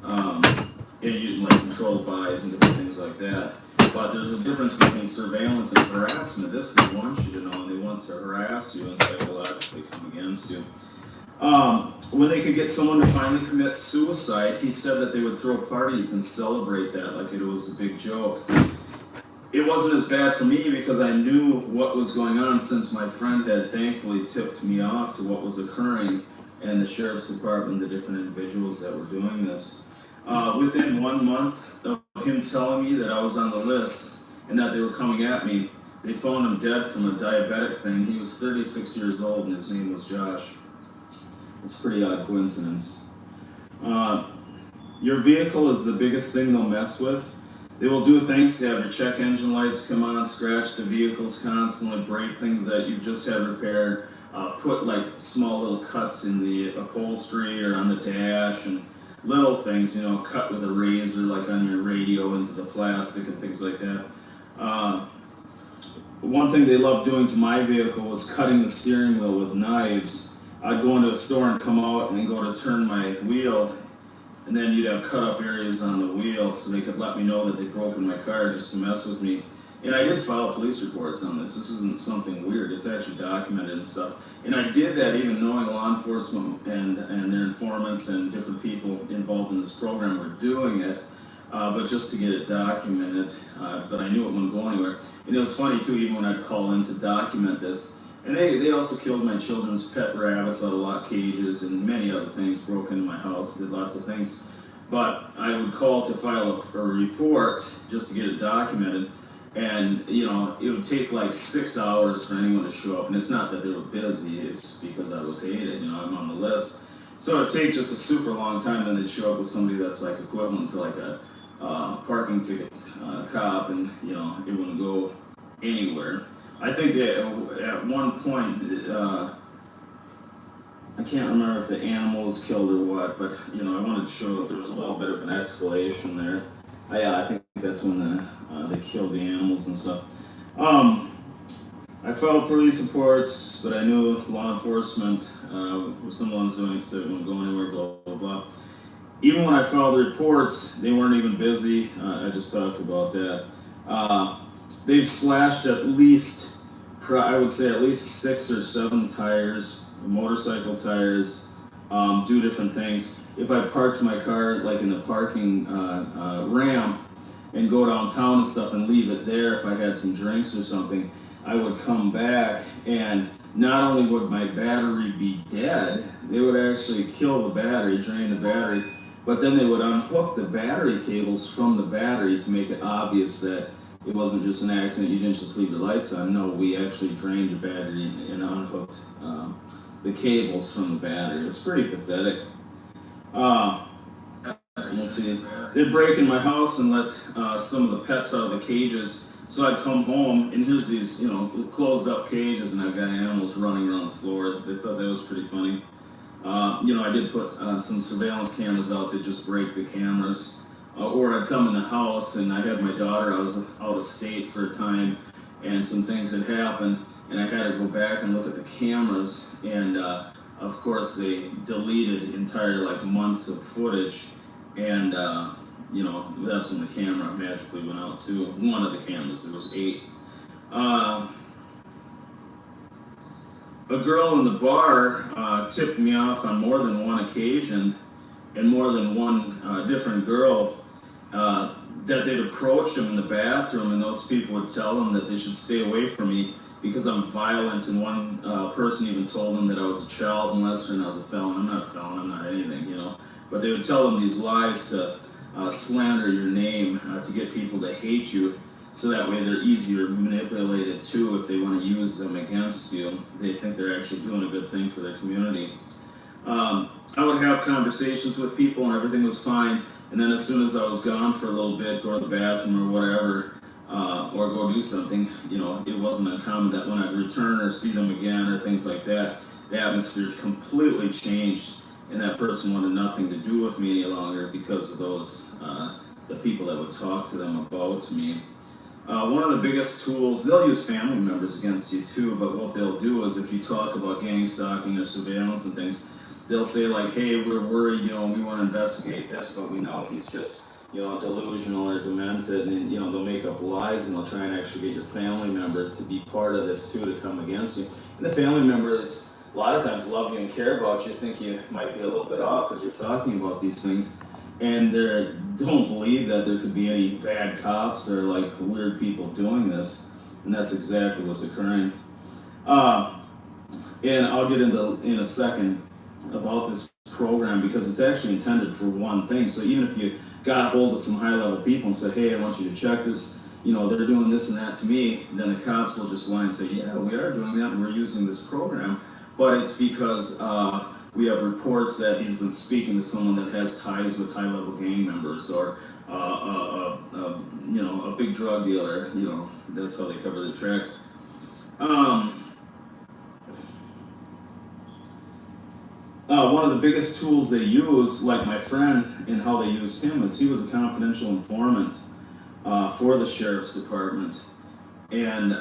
and you like controlled buys and different things like that. But there's a difference between surveillance and harassment. This they want you to know, and they want to harass you and psychologically come against you. When they could get someone to finally commit suicide, he said that they would throw parties and celebrate that like it was a big joke. It wasn't as bad for me because I knew what was going on, since my friend had thankfully tipped me off to what was occurring, and the sheriff's department, the different individuals that were doing this. Within 1 month of him telling me that I was on the list and that they were coming at me, they found him dead from a diabetic thing. He was 36 years old and his name was Josh. It's a pretty odd coincidence. Your vehicle is the biggest thing they'll mess with. They will do things to have your check engine lights come on, scratch the vehicles constantly, break things that you just had repaired, put like small little cuts in the upholstery or on the dash, and little things, cut with a razor like on your radio into the plastic and things like that. One thing they loved doing to my vehicle was cutting the steering wheel with knives. I'd go into a store and come out and go to turn my wheel, and then you'd have cut up areas on the wheel so they could let me know that they'd broken my car just to mess with me. And I did file police reports on this. This isn't something weird. It's actually documented and stuff. And I did that even knowing law enforcement and their informants and different people involved in this program were doing it, but just to get it documented. But I knew it wouldn't go anywhere. And it was funny too, even when I'd call in to document this. And they also killed my children's pet rabbits out of lock cages and many other things, broke into my house, did lots of things. But I would call to file a report just to get it documented. And, it would take like 6 hours for anyone to show up. And it's not that they were busy, it's because I was hated, I'm on the list. So it'd take just a super long time, then they'd show up with somebody that's like equivalent to like a parking ticket cop, and, it wouldn't go anywhere. I think that at one point, I can't remember if the animal was killed or what, but, I wanted to show that there was a little bit of an escalation there. I think that's when they killed the animals and stuff. I filed police reports, but I knew law enforcement were some ones doing stuff, it wouldn't go anywhere, blah, blah, blah. Even when I filed the reports, they weren't even busy. I just talked about that. They've slashed at least, I would say at least 6 or 7 tires, motorcycle tires, do different things. If I parked my car like in the parking ramp and go downtown and stuff and leave it there, if I had some drinks or something, I would come back, and not only would my battery be dead, they would actually kill the battery, drain the battery, but then they would unhook the battery cables from the battery to make it obvious that it wasn't just an accident, you didn't just leave the lights on. No, we actually drained the battery and unhooked the cables from the battery. It was pretty pathetic. Let's see, they'd break in my house and let some of the pets out of the cages. So I'd come home, and here's these, closed up cages, and I've got animals running around the floor. They thought that was pretty funny. I did put some surveillance cameras out that just break the cameras. Or I'd come in the house, and I had my daughter, I was out of state for a time, and some things had happened, and I had to go back and look at the cameras, and of course they deleted entire months of footage, and that's when the camera magically went out too. One of the cameras, it was 8. A girl in the bar tipped me off on more than one occasion, and more than one different girl, that they'd approach them in the bathroom, and those people would tell them that they should stay away from me because I'm violent, and one person even told them that I was a child molester and I was a felon. I'm not a felon, I'm not anything, But they would tell them these lies to slander your name, to get people to hate you, so that way they're easier manipulated too if they want to use them against you. They think they're actually doing a good thing for their community. I would have conversations with people and everything was fine, and then as soon as I was gone for a little bit, go to the bathroom or whatever, or go do something, it wasn't uncommon that when I'd return or see them again or things like that, the atmosphere completely changed, and that person wanted nothing to do with me any longer because of those, the people that would talk to them about me. One of the biggest tools, they'll use family members against you too, but what they'll do is if you talk about gang stalking or surveillance and things, they'll say hey, we're worried, we want to investigate this, but we know he's just, delusional or demented, and, they'll make up lies, and they'll try and actually get your family member to be part of this too, to come against you. And the family members, a lot of times, love you and care about you, think you might be a little bit off because you're talking about these things, and they don't believe that there could be any bad cops or weird people doing this, and that's exactly what's occurring. And I'll get into in a second about this program because it's actually intended for one thing. So even if you got a hold of some high-level people and said, hey, I want you to check this, they're doing this and that to me, then the cops will just lie and say, yeah, we are doing that and we're using this program, but it's because we have reports that he's been speaking to someone that has ties with high-level gang members or a big drug dealer. That's how they cover their tracks. One of the biggest tools they use, like my friend, and how they used him, is he was a confidential informant for the sheriff's department, and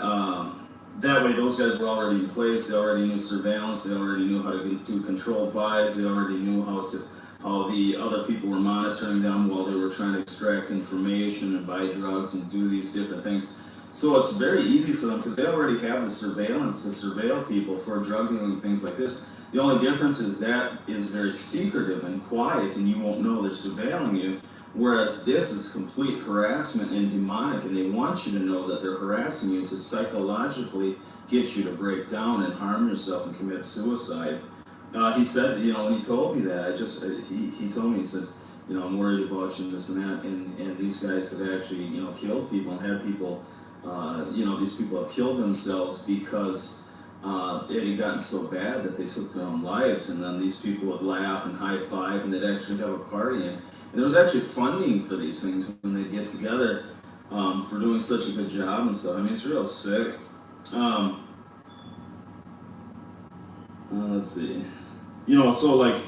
that way those guys were already in place. They already knew surveillance. They already knew how to do controlled buys. They already knew how the other people were monitoring them while they were trying to extract information and buy drugs and do these different things. So it's very easy for them because they already have the surveillance to surveil people for drug dealing and things like this. The only difference is that is very secretive and quiet, and you won't know they're surveilling you, whereas this is complete harassment and demonic, and they want you to know that they're harassing you to psychologically get you to break down and harm yourself and commit suicide. He said, when he told me that, he told me, he said, I'm worried about you and this and that, and these guys have actually, killed people and had people these people have killed themselves because it had gotten so bad that they took their own lives, and then these people would laugh and high five, and they'd actually have a party, and there was actually funding for these things when they get together for doing such a good job and stuff. I mean, it's real sick. Let's see. Let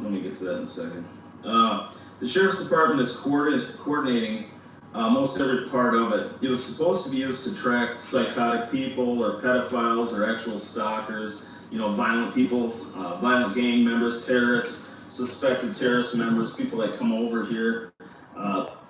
me get to that in a second. The Sheriff's Department is coordinating most every part of it. It was supposed to be used to track psychotic people or pedophiles or actual stalkers, violent people, violent gang members, terrorists, suspected terrorist members, people that come over here.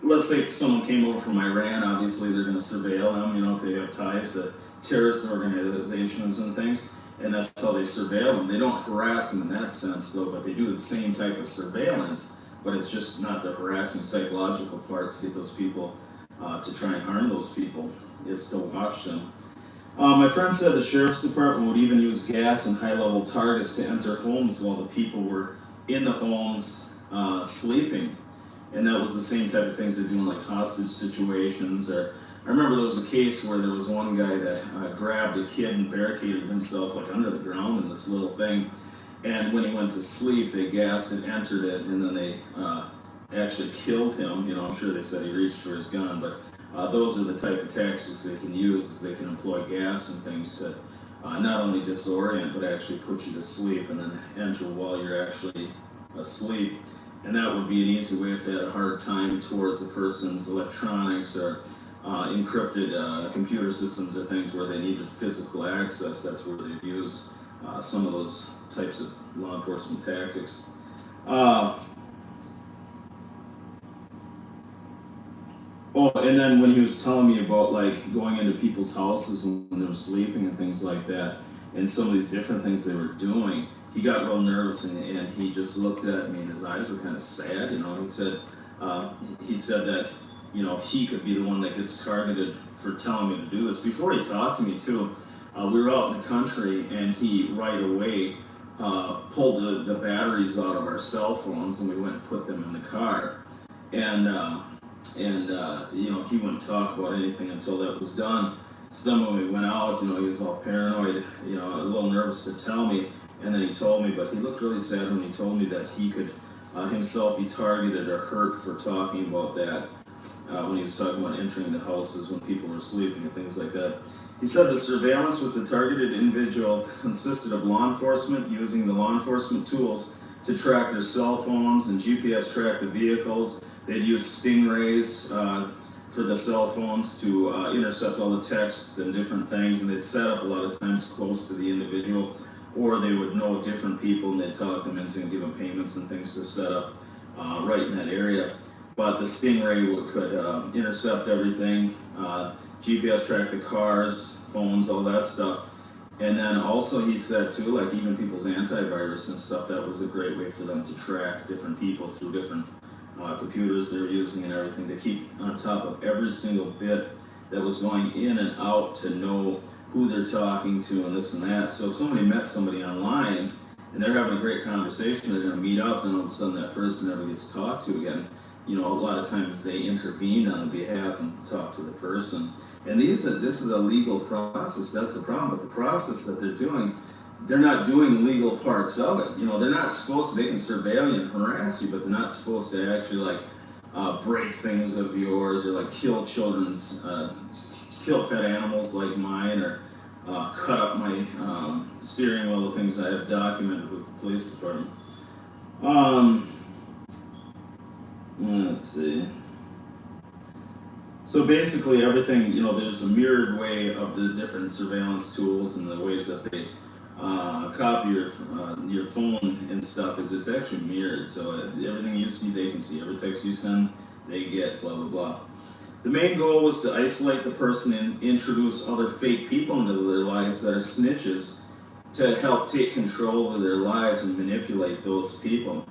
Let's say if someone came over from Iran, obviously they're going to surveil them, if they have ties to terrorist organizations and things, and that's how they surveil them. They don't harass them in that sense, though, but they do the same type of surveillance, but it's just not the harassing psychological part to get those people to try and harm those people. It's to watch them. My friend said the Sheriff's Department would even use gas and high-level targets to enter homes while the people were in the homes sleeping. And that was the same type of things they do in like hostage situations. Or I remember there was a case where there was one guy that grabbed a kid and barricaded himself like under the ground in this little thing. And when he went to sleep, they gassed and entered it, and then they actually killed him. I'm sure they said he reached for his gun, but those are the type of tactics they can use, is they can employ gas and things to not only disorient, but actually put you to sleep and then enter while you're actually asleep. And that would be an easy way if they had a hard time towards a person's electronics or encrypted computer systems or things where they need physical access. That's where they'd use some of those types of law enforcement tactics. And then when he was telling me about like going into people's houses when they were sleeping and things like that, and some of these different things they were doing, he got real nervous and he just looked at me and his eyes were kind of sad. He said that he could be the one that gets targeted for telling me to do this. Before he talked to me too, we were out in the country and he right away pulled the batteries out of our cell phones and we went and put them in the car. And he wouldn't talk about anything until that was done. So then when we went out, he was all paranoid, a little nervous to tell me. And then he told me, but he looked really sad when he told me that he could himself be targeted or hurt for talking about that when he was talking about entering the houses when people were sleeping and things like that. He said the surveillance with the targeted individual consisted of law enforcement using the law enforcement tools to track their cell phones and GPS track the vehicles. They'd use stingrays for the cell phones to intercept all the texts and different things, and they'd set up a lot of times close to the individual, or they would know different people and they'd talk them into and give them payments and things to set up right in that area. But the stingray could intercept everything, GPS track the cars, phones, all that stuff. And then also he said too, like even people's antivirus and stuff, that was a great way for them to track different people through different computers they were using and everything, to keep on top of every single bit that was going in and out, to know who they're talking to and this and that. So if somebody met somebody online and they're having a great conversation, they're going to meet up, and all of a sudden that person never gets talked to again. A lot of times they intervene on the behalf and talk to the person. And this is a legal process. That's the problem. But the process that they're doing, they're not doing legal parts of it. They're not supposed to. They can surveil you and harass you, but they're not supposed to actually break things of yours or kill kill pet animals like mine, or cut up my steering wheel, the things I have documented with the police department. Let's see. So basically everything, there's a mirrored way of the different surveillance tools and the ways that they copy your phone and stuff. It's actually mirrored. So everything you see, they can see. Every text you send, they get, blah, blah, blah. The main goal was to isolate the person and introduce other fake people into their lives that are snitches, to help take control of their lives and manipulate those people,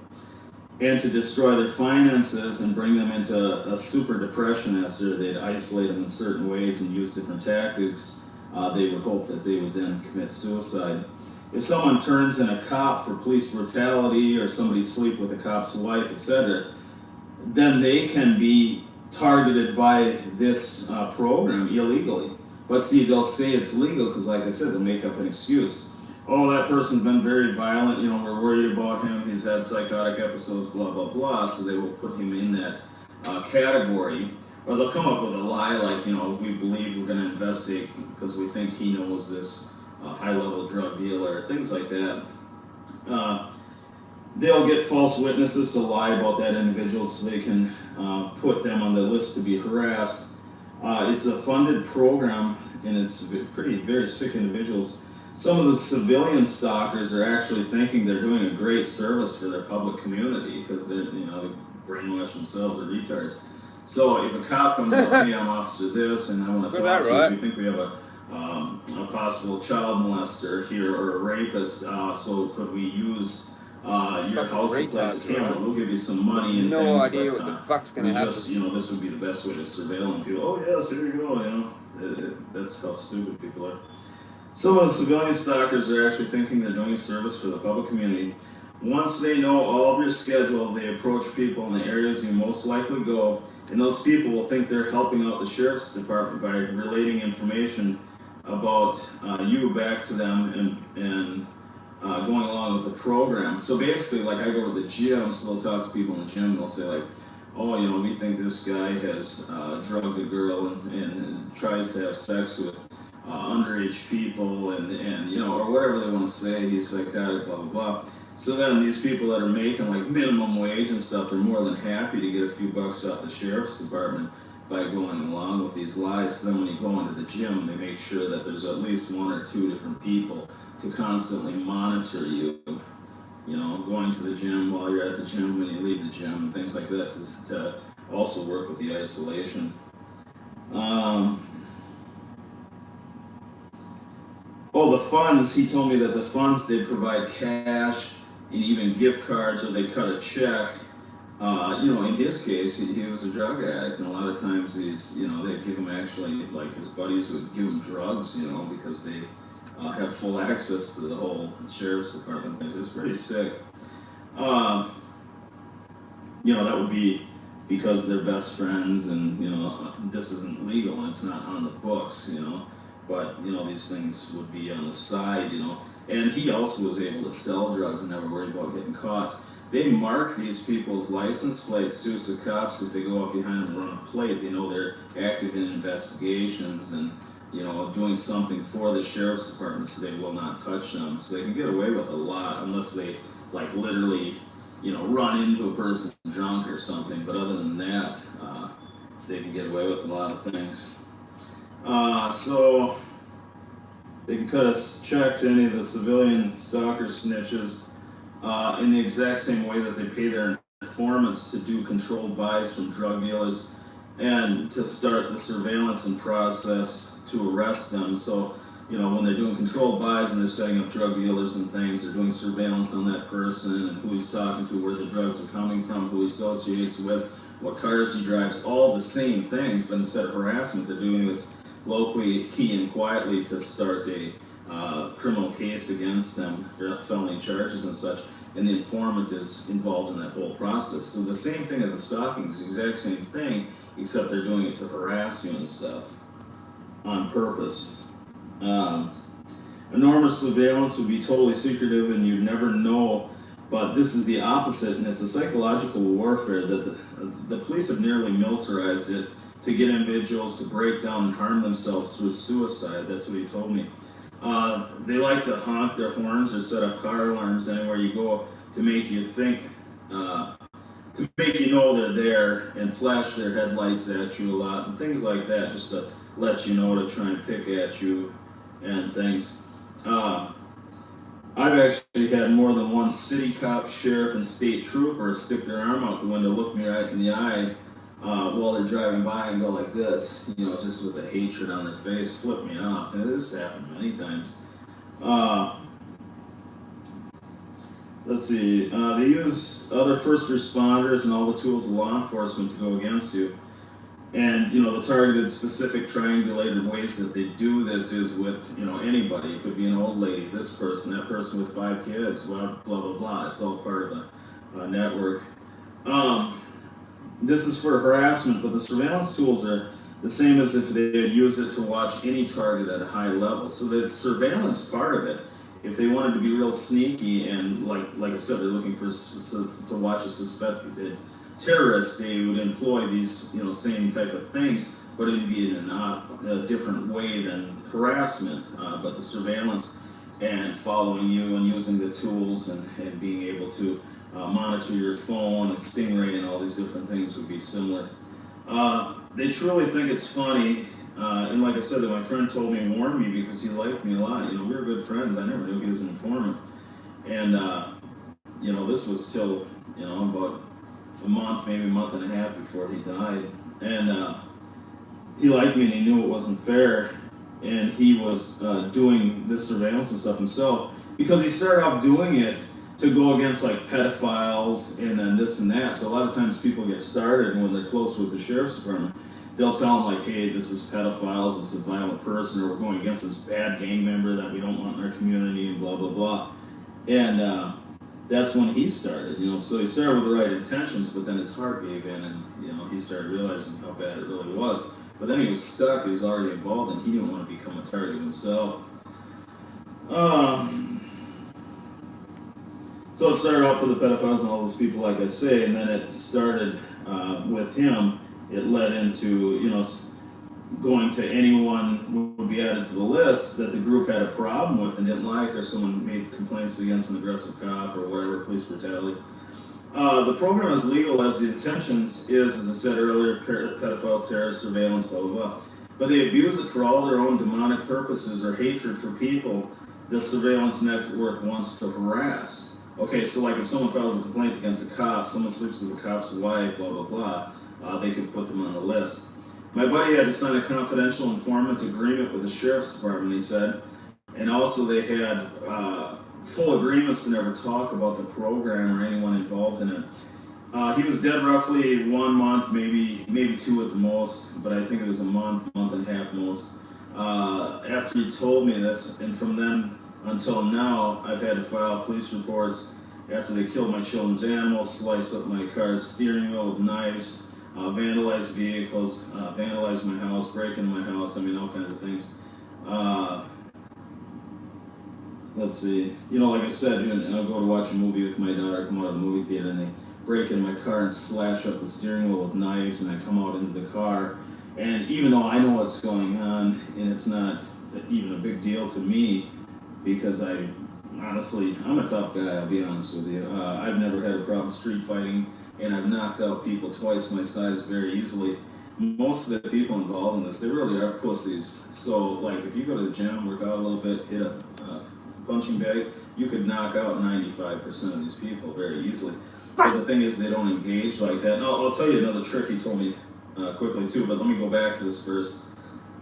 and to destroy their finances and bring them into a super depression after they'd isolate them in certain ways and use different tactics. They would hope that they would then commit suicide. If someone turns in a cop for police brutality, or somebody sleep with a cop's wife, etc., then they can be targeted by this program illegally. But see, they'll say it's legal because, like I said, they'll make up an excuse. Oh, that person's been very violent, you know, we're worried about him, he's had psychotic episodes, blah, blah, blah, so they will put him in that category. Or they'll come up with a lie like, you know, we believe we're going to investigate because we think he knows this high-level drug dealer, things like that. They'll get false witnesses to lie about that individual so they can put them on the list to be harassed. It's a funded program, and it's very sick individuals. Some of the civilian stalkers are actually thinking they're doing a great service for their public community because they're, you know, they brainwash themselves or retards. So if a cop comes up, hey, I'm Officer this, and I want to talk to you, we think we have a possible child molester here or a rapist, so could we use your house to place a camera? We'll give you some money and no things, idea but what the fuck's gonna happen. just, you know, this would be the best way to surveil people. Oh yes, here you go, you know. That's how stupid people are. Some of the civilian stalkers are actually thinking they're doing a service for the public community. Once they know all of your schedule, they approach people in the areas you most likely go, and those people will think they're helping out the sheriff's department by relating information about you back to them and going along with the program. So basically, like I go to the gym, so they'll talk to people in the gym, and they'll say like, oh, you know, we think this guy has drugged a girl and tries to have sex with underage people and you know, or whatever they want to say, he's psychotic, blah, blah, blah. So then these people that are making like minimum wage and stuff, they're more than happy to get a few bucks off the sheriff's department by going along with these lies. So then when you go into the gym, they make sure that there's at least one or two different people to constantly monitor you. You know, going to the gym while you're at the gym, when you leave the gym, and things like that to also work with the isolation. Oh, the funds, he told me that the funds, they provide cash and even gift cards, or they cut a check. You know, in his case, he was a drug addict, and a lot of times he's, you know, they'd give him actually, like his buddies would give him drugs, you know, because they have full access to the whole sheriff's department things. It's pretty sick. You know, that would be because they're best friends, and, you know, this isn't legal and it's not on the books, you know. But, you know, these things would be on the side, you know. And he also was able to sell drugs and never worry about getting caught. They mark these people's license plates too, so cops, if they go up behind them and run a plate, they know they're active in investigations and, you know, doing something for the sheriff's department, so they will not touch them. So they can get away with a lot unless they, like, literally, you know, run into a person drunk or something. But other than that, they can get away with a lot of things. So they can cut a check to any of the civilian stalker snitches in the exact same way that they pay their informants to do controlled buys from drug dealers and to start the surveillance and process to arrest them. So, you know, when they're doing controlled buys and they're setting up drug dealers and things, they're doing surveillance on that person and who he's talking to, where the drugs are coming from, who he associates with, what cars he drives, all the same things, but instead of harassment, they're doing this low-key and quietly to start a criminal case against them for felony charges and such, and the informant is involved in that whole process. So the same thing at the stalking is the exact same thing, except they're doing it to harass you and stuff on purpose. Enormous surveillance would be totally secretive and you'd never know, but this is the opposite, and it's a psychological warfare that the police have nearly militarized it to get individuals to break down and harm themselves through suicide. That's what he told me. They like to honk their horns or set up car alarms anywhere you go to make you think, to make you know they're there, and flash their headlights at you a lot and things like that, just to let you know, to try and pick at you and things. I've actually had more than one city cop, sheriff, and state trooper stick their arm out the window, look me right in the eye while they're driving by and go like this, you know, just with a hatred on their face, flip me off. And this happened many times. Let's see, they use other first responders and all the tools of law enforcement to go against you. And, you know, the targeted, specific, triangulated ways that they do this is with, you know, anybody. It could be an old lady, this person, that person with 5 kids, blah, blah, blah, blah. It's all part of the network. this is for harassment, but the surveillance tools are the same as if they would use it to watch any target at a high level. So the surveillance part of it, if they wanted to be real sneaky and like I said, they're looking for to watch a suspected terrorist, they would employ these same type of things, but it'd be in a different way than harassment. But the surveillance and following you and using the tools and being able to monitor your phone and Stingray and all these different things would be similar. They truly think it's funny, and like I said, that my friend told me and warned me because he liked me a lot. We were good friends. I never knew he was an informant, and this was till about a month, maybe a month and a half before he died, and he liked me and he knew it wasn't fair, and he was doing this surveillance and stuff himself because he started off doing it to go against like pedophiles and then this and that. So a lot of times people get started, and when they're close with the sheriff's department, they'll tell them like, hey, this is pedophiles, this is a violent person, or we're going against this bad gang member that we don't want in our community, and blah, blah, blah. And that's when he started, so he started with the right intentions, but then his heart gave in, and he started realizing how bad it really was. But then he was stuck, he was already involved, and he didn't want to become a target himself. So it started off with the pedophiles and all those people, like I say, and then it started with him. It led into, going to anyone who would be added to the list that the group had a problem with and didn't like, or someone made complaints against an aggressive cop or whatever, police brutality. The program is legal as the intentions is, as I said earlier, pedophiles, terrorists, surveillance, blah, blah, blah. But they abuse it for all their own demonic purposes or hatred for people the surveillance network wants to harass. Okay, so like if someone files a complaint against a cop, someone sleeps with the cop's wife, blah, blah, blah, they could put them on the list. My buddy had to sign a confidential informant agreement with the sheriff's department, he said, and also they had full agreements to never talk about the program or anyone involved in it. He was dead roughly 1 month, maybe 2 at the most, but I think it was a month and a half most. After he told me this, and from then until now, I've had to file police reports after they killed my children's animals, sliced up my car's steering wheel with knives, vandalized vehicles, vandalized my house, break into my house, all kinds of things. Let's see, like I said, I'll go to watch a movie with my daughter, come out of the movie theater, and they break into my car and slash up the steering wheel with knives, and I come out into the car, and even though I know what's going on, and it's not even a big deal to me, because honestly, I'm a tough guy, I'll be honest with you. I've never had a problem street fighting, and I've knocked out people twice my size very easily. Most of the people involved in this, they really are pussies. So, like, if you go to the gym, work out a little bit, hit a punching bag, you could knock out 95% of these people very easily. But the thing is, they don't engage like that. And I'll tell you another trick he told me quickly too, but let me go back to this first.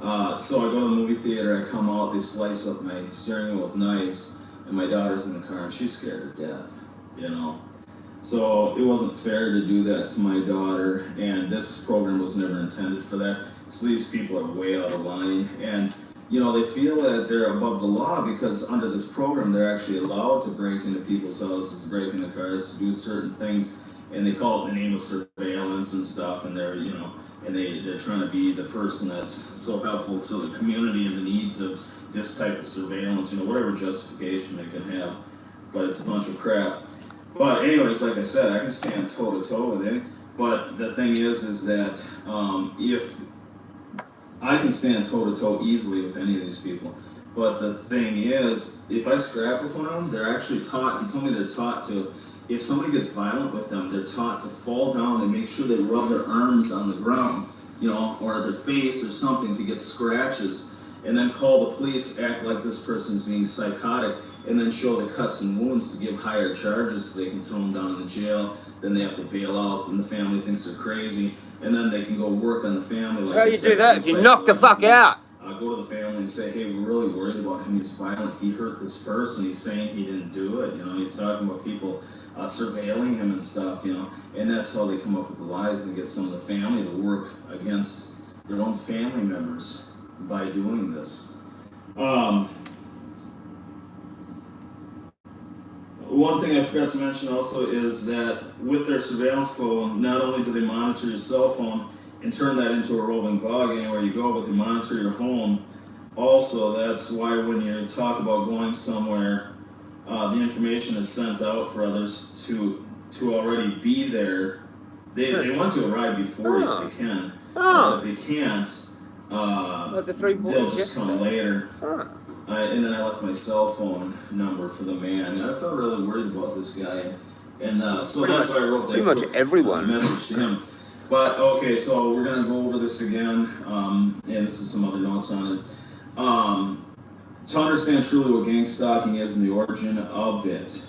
So I go to the movie theater, I come out, they slice up my steering wheel with knives, and my daughter's in the car, and she's scared to death, So it wasn't fair to do that to my daughter, and this program was never intended for that. So these people are way out of line, and they feel that they're above the law because under this program, they're actually allowed to break into people's houses, to break into cars, to do certain things, and they call it in the name of surveillance and stuff, and they're, and they're trying to be the person that's so helpful to the community and the needs of this type of surveillance, whatever justification they can have, but it's a bunch of crap. But anyways, like I said, I can stand toe-to-toe with it, but the thing is that if I can stand toe-to-toe easily with any of these people, but the thing is, if I scrap with one of them, they're actually taught, he told me they're taught to, if somebody gets violent with them, they're taught to fall down and make sure they rub their arms on the ground, or their face or something to get scratches, and then call the police, act like this person's being psychotic, and then show the cuts and wounds to give higher charges so they can throw them down in the jail. Then they have to bail out, and the family thinks they're crazy, and then they can go work on the family. Like how do you do that? You knock the fuck out. Go to the family and say, hey, we're really worried about him. He's violent. He hurt this person. He's saying he didn't do it. He's talking about people surveilling him and stuff, and that's how they come up with the lies and get some of the family to work against their own family members by doing this. one thing I forgot to mention also is that with their surveillance phone, not only do they monitor your cell phone and turn that into a roving bug anywhere you go, but they monitor your home. Also, that's why when you talk about going somewhere, the information is sent out for others to already be there. They want to arrive before you if they can. If they can't, the three boys they'll just come later. Ah. And then I left my cell phone number for the man. I felt really worried about this guy, and so Pretty that's much- why I wrote that pretty much quick, everyone. message to him. But okay, so we're gonna go over this again, and this is some other notes on it. To understand truly what gang stalking is and the origin of it,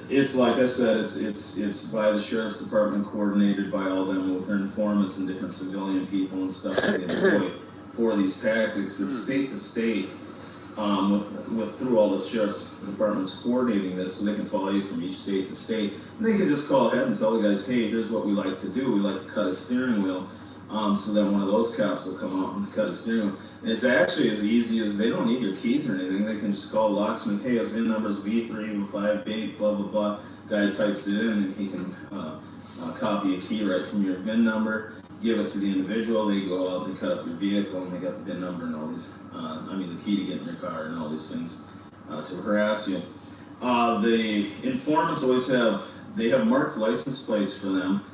it's like I said, it's by the sheriff's department, coordinated by all them with their informants and different civilian people and stuff that they employ for these tactics. It's state to state, with through all the sheriff's departments coordinating this, so they can follow you from each state to state. And they can just call ahead and tell the guys, hey, here's what we like to do. We like to cut a steering wheel. So then one of those cops will come out and cut a steering wheel. And it's actually as easy as they don't need your keys or anything. They can just call locksmith, hey, his VIN number is V358, blah, blah, blah. Guy types it in and he can copy a key right from your VIN number, give it to the individual. They go out, they cut up your vehicle, and they got the VIN number and all these, the key to get in your car and all these things to harass you. The informants always have marked license plates for them.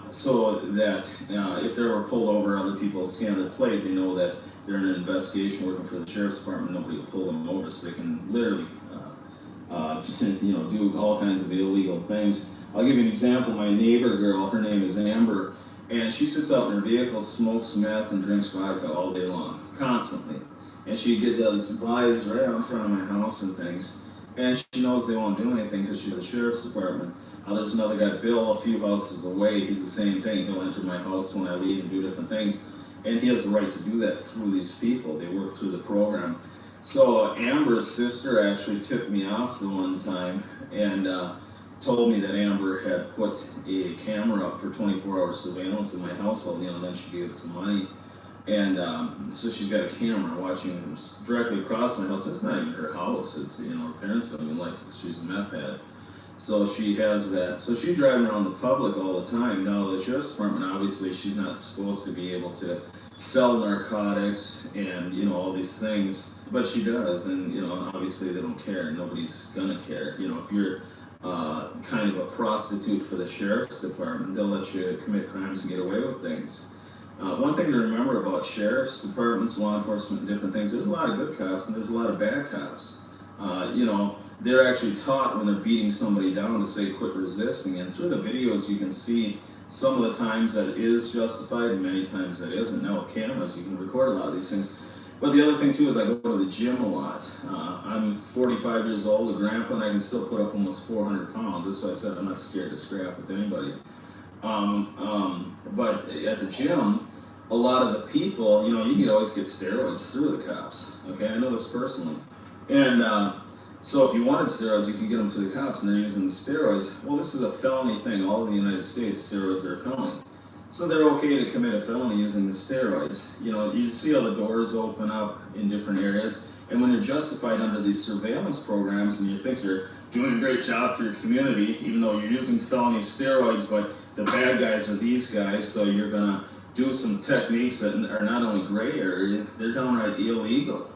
So that if they're ever pulled over, other people scan their plate, they know that they're in an investigation working for the sheriff's department. Nobody will pull them over, so they can literally, do all kinds of illegal things. I'll give you an example. My neighbor girl, her name is Amber, and she sits out in her vehicle, smokes meth, and drinks vodka all day long, constantly. And she does buys right out in front of my house and things. And she knows they won't do anything because she's at the sheriff's department. There's another guy, Bill, a few houses away. He's the same thing. He'll enter my house when I leave and do different things. And he has the right to do that through these people. They work through the program. So Amber's sister actually tipped me off the one time and told me that Amber had put a camera up for 24-hour surveillance in my household, and then she gave it some money. And so she's got a camera watching directly across my house. It's not even her house. It's, her parents don't even like it. She's a meth head. So she has that. So she's driving around the public all the time. Now, the sheriff's department, obviously, she's not supposed to be able to sell narcotics and, all these things. But she does. And, obviously, they don't care. Nobody's going to care. If you're kind of a prostitute for the sheriff's department, they'll let you commit crimes and get away with things. One thing to remember about sheriff's departments, law enforcement, and different things, there's a lot of good cops and there's a lot of bad cops. They're actually taught when they're beating somebody down to say quit resisting, and through the videos you can see some of the times that it is justified and many times that isn't. Now with cameras you can record a lot of these things. But the other thing too is I go to the gym a lot. I'm 45 years old, a grandpa, and I can still put up almost 400 pounds. That's why I said I'm not scared to scrap with anybody. But at the gym, a lot of the people, you can always get steroids through the cops. Okay, I know this personally. And so if you wanted steroids, you can get them through the cops, and they're using the steroids. Well, this is a felony thing. All of the United States, steroids are a felony. So they're okay to commit a felony using the steroids. You see how the doors open up in different areas, and when you're justified under these surveillance programs, and you think you're doing a great job for your community, even though you're using felony steroids, but the bad guys are these guys, so you're gonna do some techniques that are not only gray area, they're downright illegal,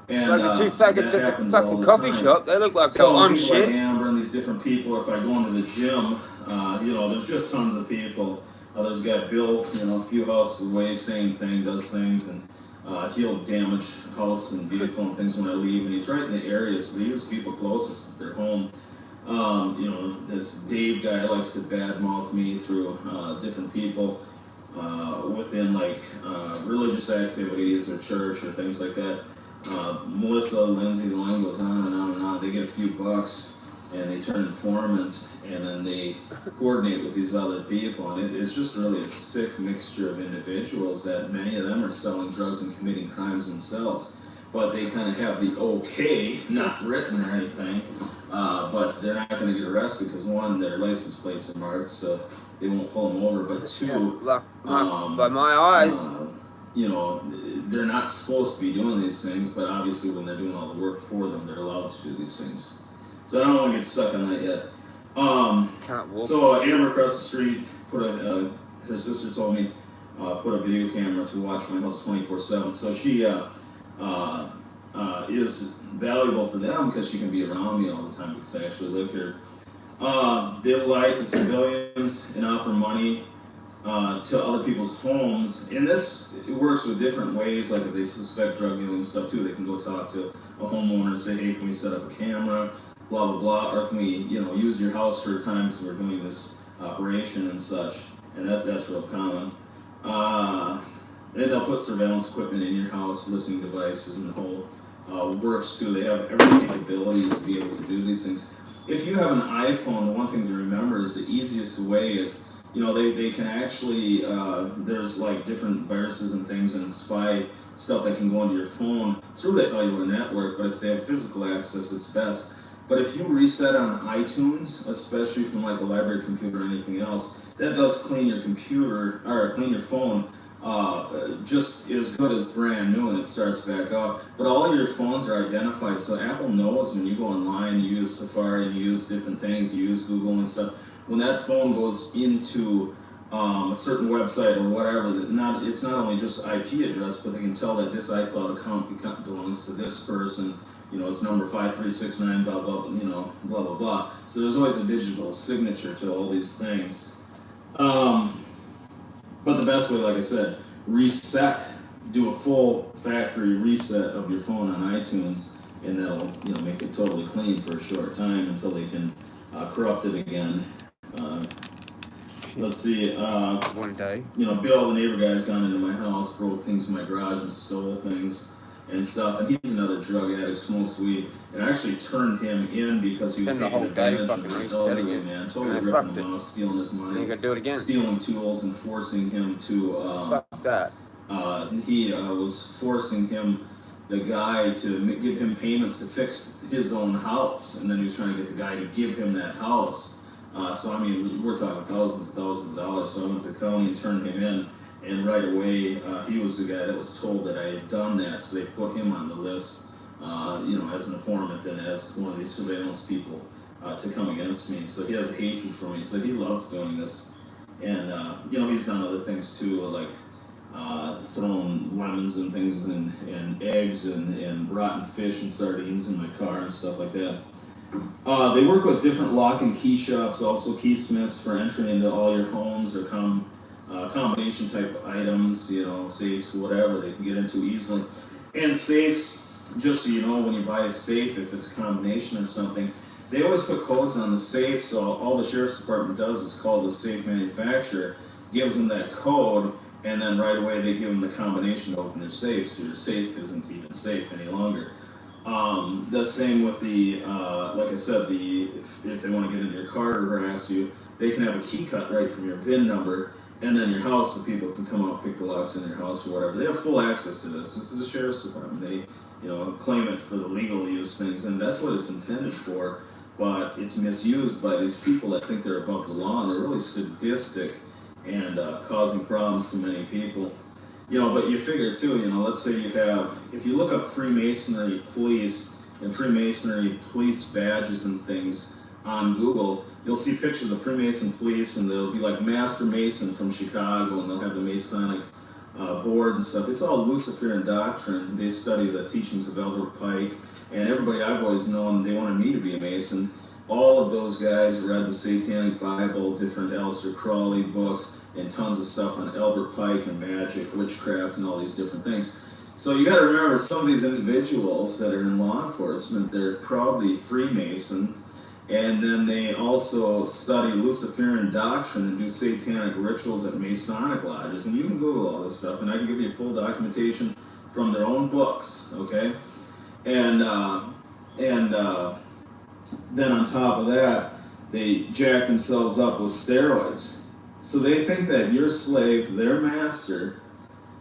And, like the two faggots at the fucking coffee shop, they look like they're on shit. Like Amber and these different people, or if I go into the gym, there's just tons of people. There's a guy, Bill, a few houses away, same thing, does things, and he'll damage house and vehicle and things when I leave, and he's right in the area, so he uses people closest if they're home. This Dave guy likes to badmouth me through different people within religious activities or church or things like that. Melissa, Lindsay, the line goes on and on and on. They get a few bucks and they turn informants, and then they coordinate with these other people, and it's just really a sick mixture of individuals that many of them are selling drugs and committing crimes themselves, but they kind of have the okay, not written or anything, but they're not going to get arrested because one, their license plates are marked, so they won't pull them over, but two, by my eyes, they're not supposed to be doing these things, but obviously when they're doing all the work for them, they're allowed to do these things. So I don't want to get stuck on that yet. So Amber across the street put her sister told me, put a video camera to watch my house 24/7. So she is valuable to them because she can be around me all the time because I actually live here. They lie to civilians and offer money to other people's homes, and this works with different ways. Like if they suspect drug dealing and stuff too, they can go talk to a homeowner and say, "Hey, can we set up a camera? Blah blah blah," or can we, use your house for a time because we're doing this operation and such. And that's real common. And they'll put surveillance equipment in your house, listening devices, and the whole works too. They have every capability to be able to do these things. If you have an iPhone, the one thing to remember is the easiest way is, they can actually, there's like different viruses and things and spy stuff that can go into your phone through that cellular network, but if they have physical access, it's best. But if you reset on iTunes, especially from like a library computer or anything else, that does clean your computer, or clean your phone, just as good as brand new, and it starts back up. But all your phones are identified, so Apple knows when you go online, you use Safari, you use different things, you use Google and stuff. When that phone goes into a certain website or whatever, it's not only just IP address, but they can tell that this iCloud account belongs to this person. It's number 5369, blah blah, blah blah blah. So there's always a digital signature to all these things. But the best way, like I said, reset, do a full factory reset of your phone on iTunes, and that'll make it totally clean for a short time until they can corrupt it again. Let's see. One day. Bill, the neighbor guy's gone into my house, broke things in my garage, and stole things and stuff. And he's another drug addict, smokes weed, and I actually turned him in because he was Spend the taking whole day advantage fucking of his resetting elderly it. man, totally And I ripping fucked him it. off, stealing his And money, you're gonna do it again. stealing tools, and forcing him to. Fuck that. He was forcing him, the guy, to give him payments to fix his own house, and then he was trying to get the guy to give him that house. So I mean, we're talking thousands and thousands of dollars. So I went to the county and turned him in, and right away he was the guy that was told that I had done that. So they put him on the list, as an informant and as one of these surveillance people to come against me. So he has a hatred for me. So he loves doing this, and he's done other things too, like throwing lemons and things and eggs and rotten fish and sardines in my car and stuff like that. They work with different lock and key shops, also keysmiths for entry into all your homes or combination type items, safes, whatever they can get into easily. And safes, just so you know, when you buy a safe, if it's a combination or something, they always put codes on the safe, so all the sheriff's department does is call the safe manufacturer, gives them that code, and then right away they give them the combination to open their safe, so your safe isn't even safe any longer. The same with the, like I said, if they want to get into your car or harass you, they can have a key cut right from your VIN number, and then your house, so people can come out, pick the locks in your house or whatever. They have full access to this. This is the sheriff's department. They, claim it for the legal use things, and that's what it's intended for. But it's misused by these people that think they're above the law, and they're really sadistic and causing problems to many people. But you figure too, let's say if you look up Freemasonry police and Freemasonry police badges and things on Google, you'll see pictures of Freemason police, and they'll be like Master Mason from Chicago, and they'll have the Masonic board and stuff. It's all Luciferian doctrine. They study the teachings of Albert Pike, and everybody I've always known, they wanted me to be a Mason. All of those guys read the Satanic Bible, different Aleister Crowley books, and tons of stuff on Albert Pike and magic, witchcraft, and all these different things. So you got to remember, some of these individuals that are in law enforcement, they're probably Freemasons, and then they also study Luciferian doctrine and do satanic rituals at Masonic lodges. And you can Google all this stuff, and I can give you full documentation from their own books, okay? And then on top of that, they jack themselves up with steroids. So they think that you're a slave, they're master,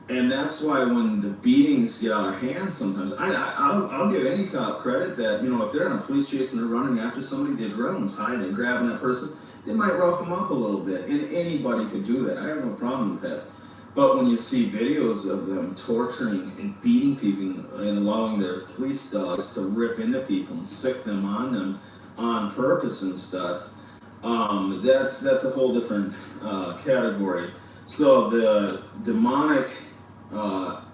and that's why when the beatings get out of hand sometimes, I'll give any cop credit that, if they're on a police chase and they're running after somebody, the adrenaline's high and they're grabbing that person, they might rough them up a little bit, and anybody could do that. I have no problem with that. But when you see videos of them torturing and beating people and allowing their police dogs to rip into people and sick them on purpose and stuff, that's a whole different category. So the demonic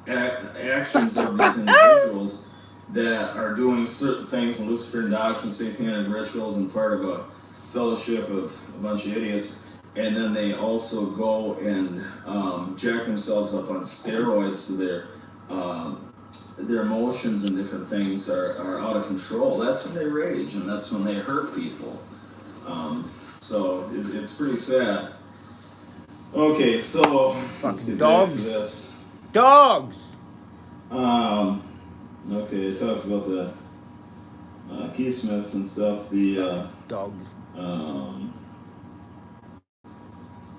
actions of these individuals that are doing certain things in Luciferian doctrine, satanic rituals, and part of a fellowship of a bunch of idiots, and then they also go and jack themselves up on steroids, so their emotions and different things are out of control. That's when they rage, and that's when they hurt people. So it's pretty sad. Okay, so let's get back to this. Dogs! Okay, I talked about the keysmiths and stuff, the Dogs.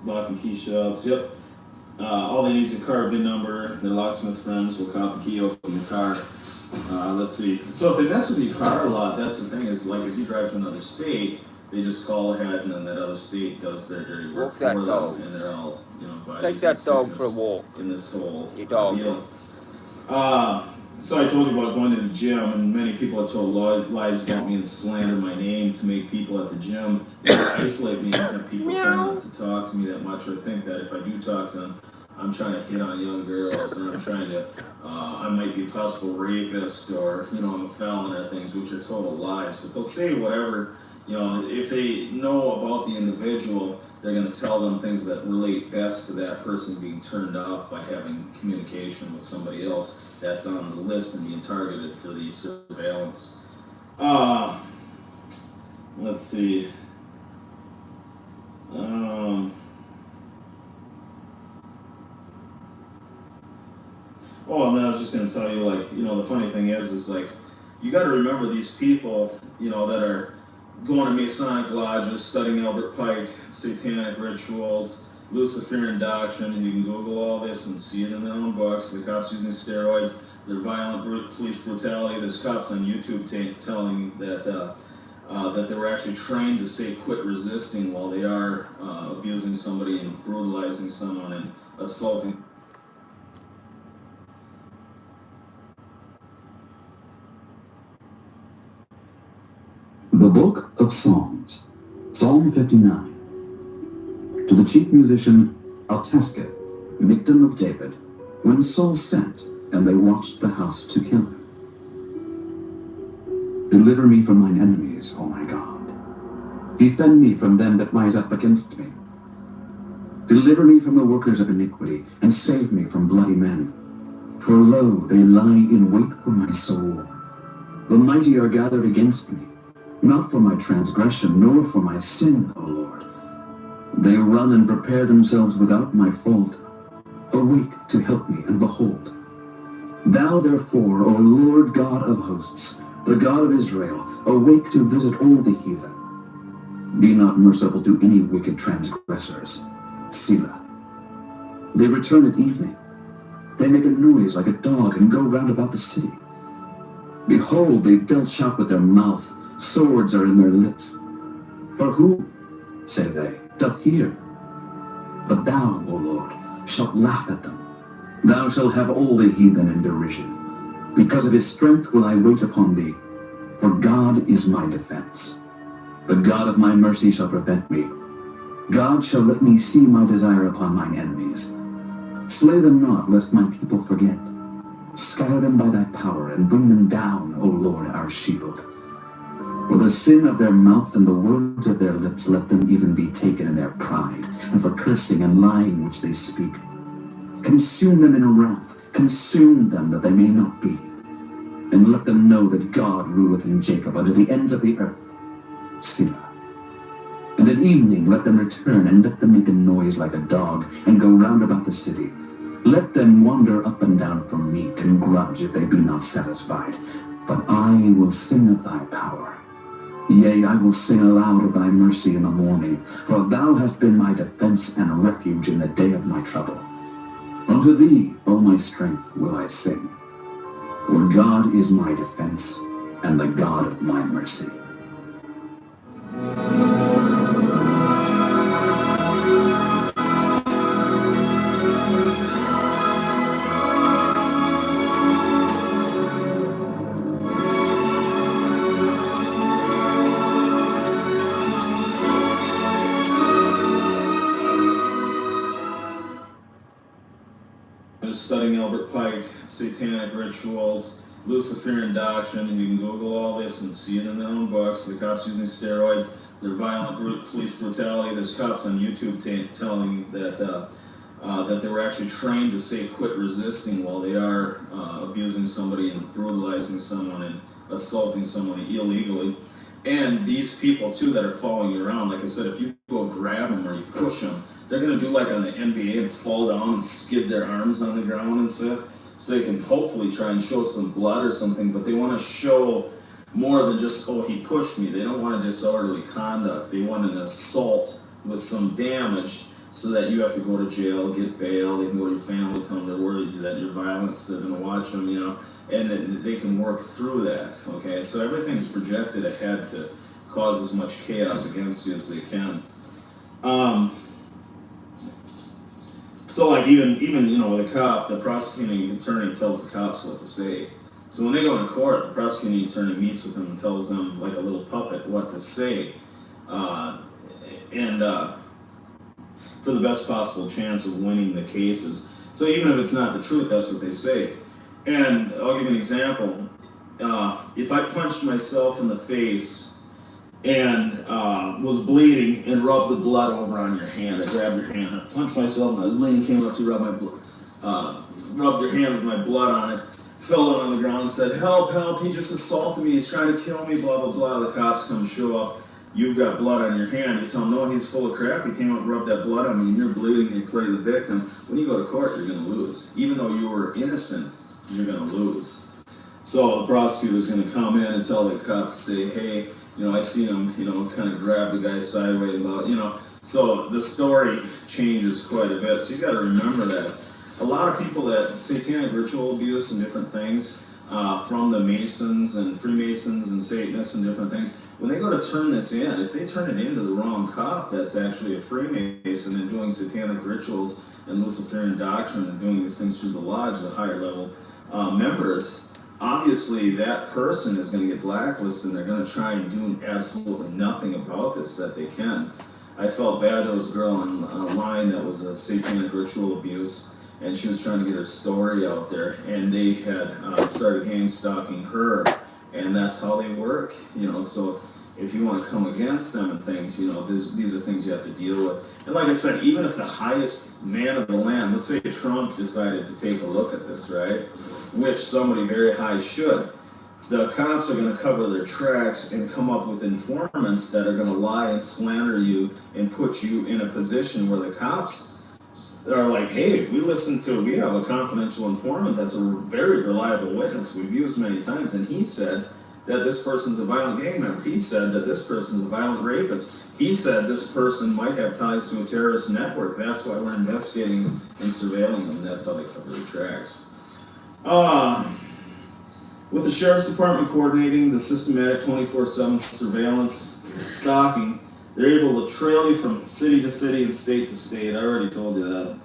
lock and key shops, yep. All they need is a car VIN number. Their locksmith friends will cop a key open the car. Let's see. So if they mess with your car a lot, that's the thing, is like if you drive to another state, they just call ahead and then that other state does their dirty work for them, and they're all, Take that dog for a walk. in this whole Your dog. deal. So I told you about going to the gym, and many people have told lies about me and slander my name to make people at the gym isolate me and have people try not to talk to me that much, or think that if I do talk to them, I'm trying to hit on young girls, or I'm trying to, I might be a possible rapist, or, I'm a felon, or things, which are total lies. But they'll say whatever, if they know about the individual, they're going to tell them things that relate best to that person being turned off by having communication with somebody else that's on the list and being targeted for the surveillance. Let's see. And then I was just going to tell you, the funny thing is you got to remember these people, that are going to Masonic lodges, studying Albert Pike, satanic rituals, Luciferian doctrine, and you can Google all this and see it in their own books. The cops using steroids, their violent police brutality. There's cops on YouTube telling that that they were actually trained to say quit resisting while they are abusing somebody and brutalizing someone and assaulting. The Book of Psalms, Psalm 59. To the chief musician Altesketh, victim of David, when Saul sent, and they watched the house to kill him. Deliver me from mine enemies, O my God. Defend me from them that rise up against me. Deliver me from the workers of iniquity, and save me from bloody men. For lo, they lie in wait for my soul. The mighty are gathered against me, not for my transgression, nor for my sin, O Lord. They run and prepare themselves without my fault. Awake to help me, and behold. Thou therefore, O Lord God of hosts, the God of Israel, awake to visit all the heathen. Be not merciful to any wicked transgressors. Selah. They return at evening. They make a noise like a dog and go round about the city. Behold, they belch out with their mouth. Swords are in their lips. For who, say they, doth hear? But thou, O Lord, shalt laugh at them. Thou shalt have all the heathen in derision. Because of his strength will I wait upon thee, for God is my defense. The God of my mercy shall prevent me. God shall let me see my desire upon mine enemies. Slay them not, lest my people forget. Scatter them by thy power, and bring them down, O Lord, our shield. For the sin of their mouth and the words of their lips, let them even be taken in their pride, and for cursing and lying which they speak. Consume them in wrath, consume them that they may not be. And let them know that God ruleth in Jacob unto the ends of the earth. Selah. And at evening let them return, and let them make a noise like a dog, and go round about the city. Let them wander up and down for meat, and grudge if they be not satisfied. But I will sing of thy power. Yea, I will sing aloud of thy mercy in the morning, for thou hast been my defense and refuge in the day of my trouble. Unto thee, O my strength, will I sing. For God is my defense, and the God of my mercy. satanic rituals, Luciferian doctrine, and you can Google all this and see it in their own books. The cops using steroids, their violent police brutality. There's cops on YouTube telling that that they were actually trained to say quit resisting while they are abusing somebody and brutalizing someone and assaulting someone illegally. And these people too that are following you around, like I said, if you go grab them or you push them, they're gonna do like on the NBA and fall down and skid their arms on the ground and stuff, so they can hopefully try and show some blood or something, but they want to show more than just, oh, he pushed me. They don't want a disorderly conduct. They want an assault with some damage so that you have to go to jail, get bail, they can go to your family, tell them they're worried that you're violent, so they're going to watch them, you know, and then they can work through that, okay? So everything's projected ahead to cause as much chaos against you as they can. So like even you know, with a cop, the prosecuting attorney tells the cops what to say. So when they go into court, the prosecuting attorney meets with them and tells them, like a little puppet, what to say, for the best possible chance of winning the cases. So even if it's not the truth, that's what they say. And I'll give you an example. If I punched myself in the face and was bleeding and rubbed the blood over on your hand, I grabbed your hand, I punched myself, and my lane came up to rub my blood, rubbed your hand with my blood on it, fell down on the ground and said, help, help, he just assaulted me, he's trying to kill me, blah, blah, blah. The cops come show up. You've got blood on your hand. You tell him, no, he's full of crap. He came up and rubbed that blood on me, and you're bleeding, and you play the victim. When you go to court, you're going to lose. Even though you were innocent, you're going to lose. So the prosecutor's going to come in and tell the cop to say, hey, you know, I seen him, you know, kind of grab the guy sideways, you know. So the story changes quite a bit. So you got to remember that. A lot of people that satanic ritual abuse and different things, from the Masons and Freemasons and Satanists and different things, when they go to turn this in, if they turn it into the wrong cop that's actually a Freemason and doing satanic rituals and Luciferian doctrine and doing these things through the lodge, the higher level members, obviously that person is going to get blacklisted and they're going to try and do absolutely nothing about this that they can. I felt bad. There was a girl online that was a satanic ritual abuse, and she was trying to get her story out there, and they had started gang stalking her, and that's how they work, you know. So if you want to come against them and things, you know, these are things you have to deal with. And like I said, even if the highest man of the land, let's say Trump decided to take a look at this, right, which somebody very high should, the cops are going to cover their tracks and come up with informants that are going to lie and slander you and put you in a position where the cops are like, hey, we have a confidential informant that's a very reliable witness we've used many times, and he said that this person's a violent gang member. He said that this person's a violent rapist. He said this person might have ties to a terrorist network. That's why we're investigating and surveilling them. That's how they cover their tracks. With the Sheriff's Department coordinating the systematic 24/7 surveillance, stalking, they're able to trail you from city to city and state to state. I already told you that.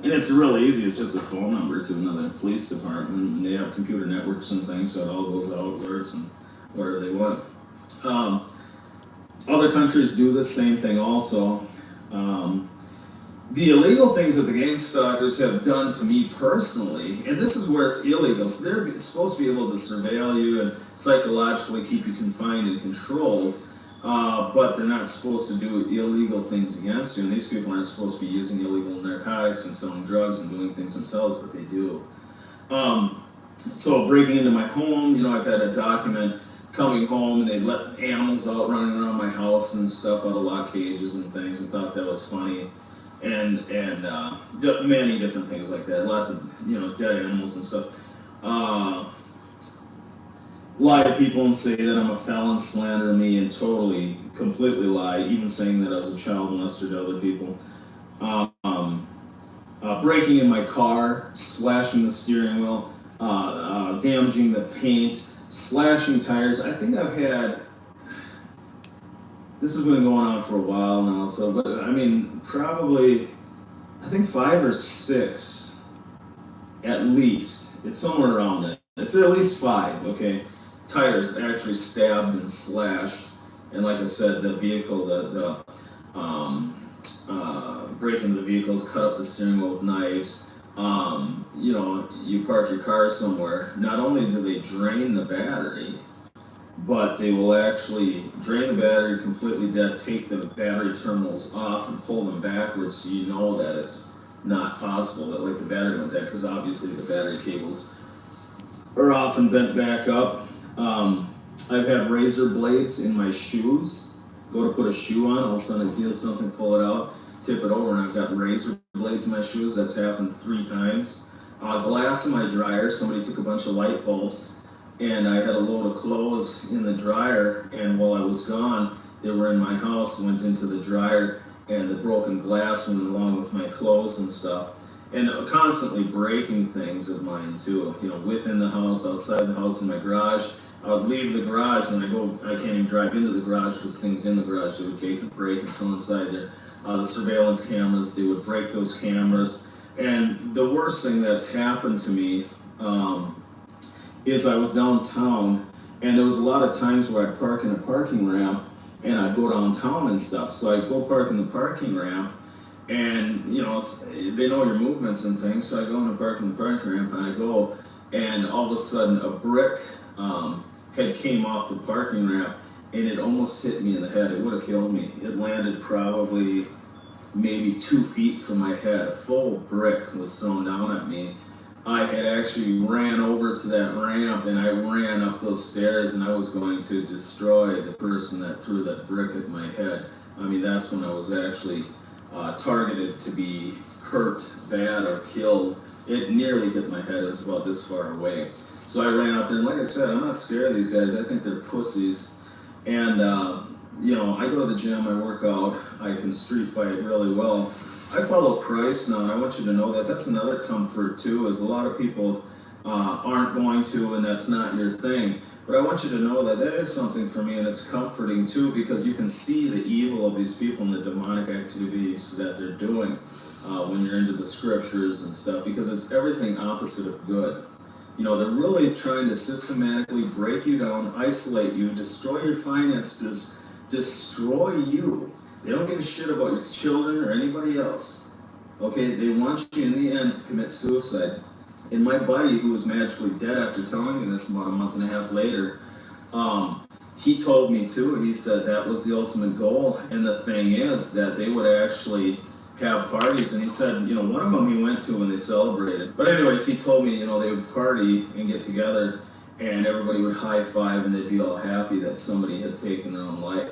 And it's really easy. It's just a phone number to another police department. And they have computer networks and things, so it all goes out words and whatever they want. Other countries do the same thing also. The illegal things that the gang stalkers have done to me personally, and this is where it's illegal, so they're supposed to be able to surveil you and psychologically keep you confined and controlled, but they're not supposed to do illegal things against you, and these people aren't supposed to be using illegal narcotics and selling drugs and doing things themselves, but they do. So breaking into my home, you know, I've had a document coming home and they let animals out running around my house and stuff out of lock cages and things, and thought that was funny. And many different things like that. Lots of, you know, dead animals and stuff. Lie to people and say that I'm a felon, slander me, and completely lie, even saying that I was a child molester to other people. Breaking in my car, slashing the steering wheel, damaging the paint, slashing tires. I think I've had, this has been going on for a while now, so, but I mean, probably, I think 5 or 6, at least. It's somewhere around that. It's at least 5, okay? Tires actually stabbed and slashed, and like I said, the vehicle, break into the vehicles, cut up the steering wheel with knives, you park your car somewhere, not only do they drain the battery, but they will actually drain the battery completely dead, take the battery terminals off and pull them backwards so you know that it's not possible that like the battery went dead, because obviously the battery cables are often bent back up. I've had razor blades in my shoes. Go to put a shoe on, all of a sudden I feel something, pull it out, tip it over, and I've got razor blades in my shoes. That's happened 3 times. Glass in my dryer. Somebody took a bunch of light bulbs, and I had a load of clothes in the dryer, and while I was gone, they were in my house, went into the dryer, and the broken glass went along with my clothes and stuff. And constantly breaking things of mine too, within the house, outside the house, in my garage. I would leave the garage, and I can't even drive into the garage because things in the garage, they would take and break and come inside there. The surveillance cameras, they would break those cameras. And the worst thing that's happened to me is I was downtown, and there was a lot of times where I'd park in a parking ramp, and I'd go downtown and stuff. So I'd go park in the parking ramp, and they know your movements and things. So I go in the parking ramp, and I go, and all of a sudden a brick had came off the parking ramp, and it almost hit me in the head. It would have killed me. It landed probably maybe 2 feet from my head. A full brick was thrown down at me. I had actually ran over to that ramp, and I ran up those stairs, and I was going to destroy the person that threw that brick at my head. I mean, that's when I was actually targeted to be hurt bad or killed. It nearly hit my head. It was about this far away. So I ran out there, and like I said, I'm not scared of these guys. I think they're pussies. And, I go to the gym, I work out, I can street fight really well. I follow Christ now, and I want you to know that that's another comfort too, is a lot of people aren't going to, and that's not your thing. But I want you to know that that is something for me, and it's comforting too, because you can see the evil of these people and the demonic activities that they're doing when you're into the scriptures and stuff, because it's everything opposite of good. They're really trying to systematically break you down, isolate you, destroy your finances, destroy you. They don't give a shit about your children or anybody else. Okay, they want you in the end to commit suicide. And my buddy, who was magically dead after telling me this about a month and a half later, he told me too, he said that was the ultimate goal. And the thing is that they would actually have parties, and he said, one of them he went to when they celebrated. But anyways, he told me, they would party and get together, and everybody would high five, and they'd be all happy that somebody had taken their own life.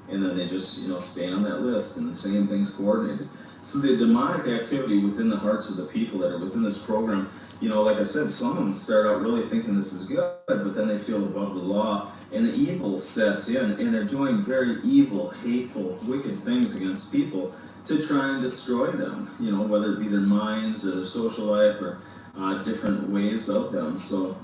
And then they just, stay on that list, and the same thing's coordinated. So the demonic activity within the hearts of the people that are within this program, like I said, some of them start out really thinking this is good, but then they feel above the law, and the evil sets in, and they're doing very evil, hateful, wicked things against people to try and destroy them, whether it be their minds or their social life or different ways of them. So,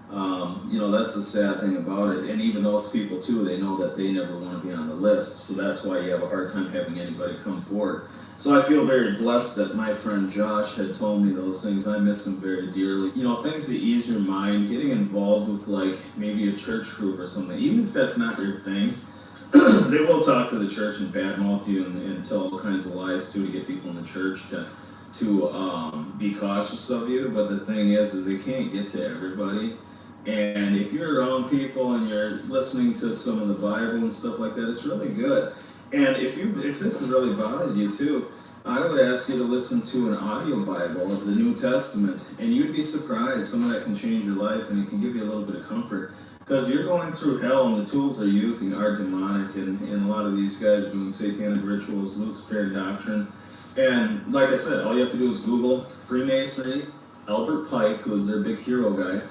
that's the sad thing about it. And even those people too, they know that they never want to be on the list. So that's why you have a hard time having anybody come forward. So I feel very blessed that my friend Josh had told me those things. I miss him very dearly. Things to ease your mind, getting involved with like maybe a church group or something, even if that's not your thing. They will talk to the church and badmouth you and tell all kinds of lies too, to get people in the church to be cautious of you. But the thing is they can't get to everybody. And if you're around people and you're listening to some of the Bible and stuff like that, it's really good. And if this has really bothered you too, I would ask you to listen to an audio Bible of the New Testament, and you'd be surprised. Some of that can change your life, and it can give you a little bit of comfort. Because you're going through hell, and the tools they're using are demonic, and a lot of these guys are doing satanic rituals, Luciferian doctrine. And like I said, all you have to do is Google Freemasonry, Albert Pike, who is their big hero guy,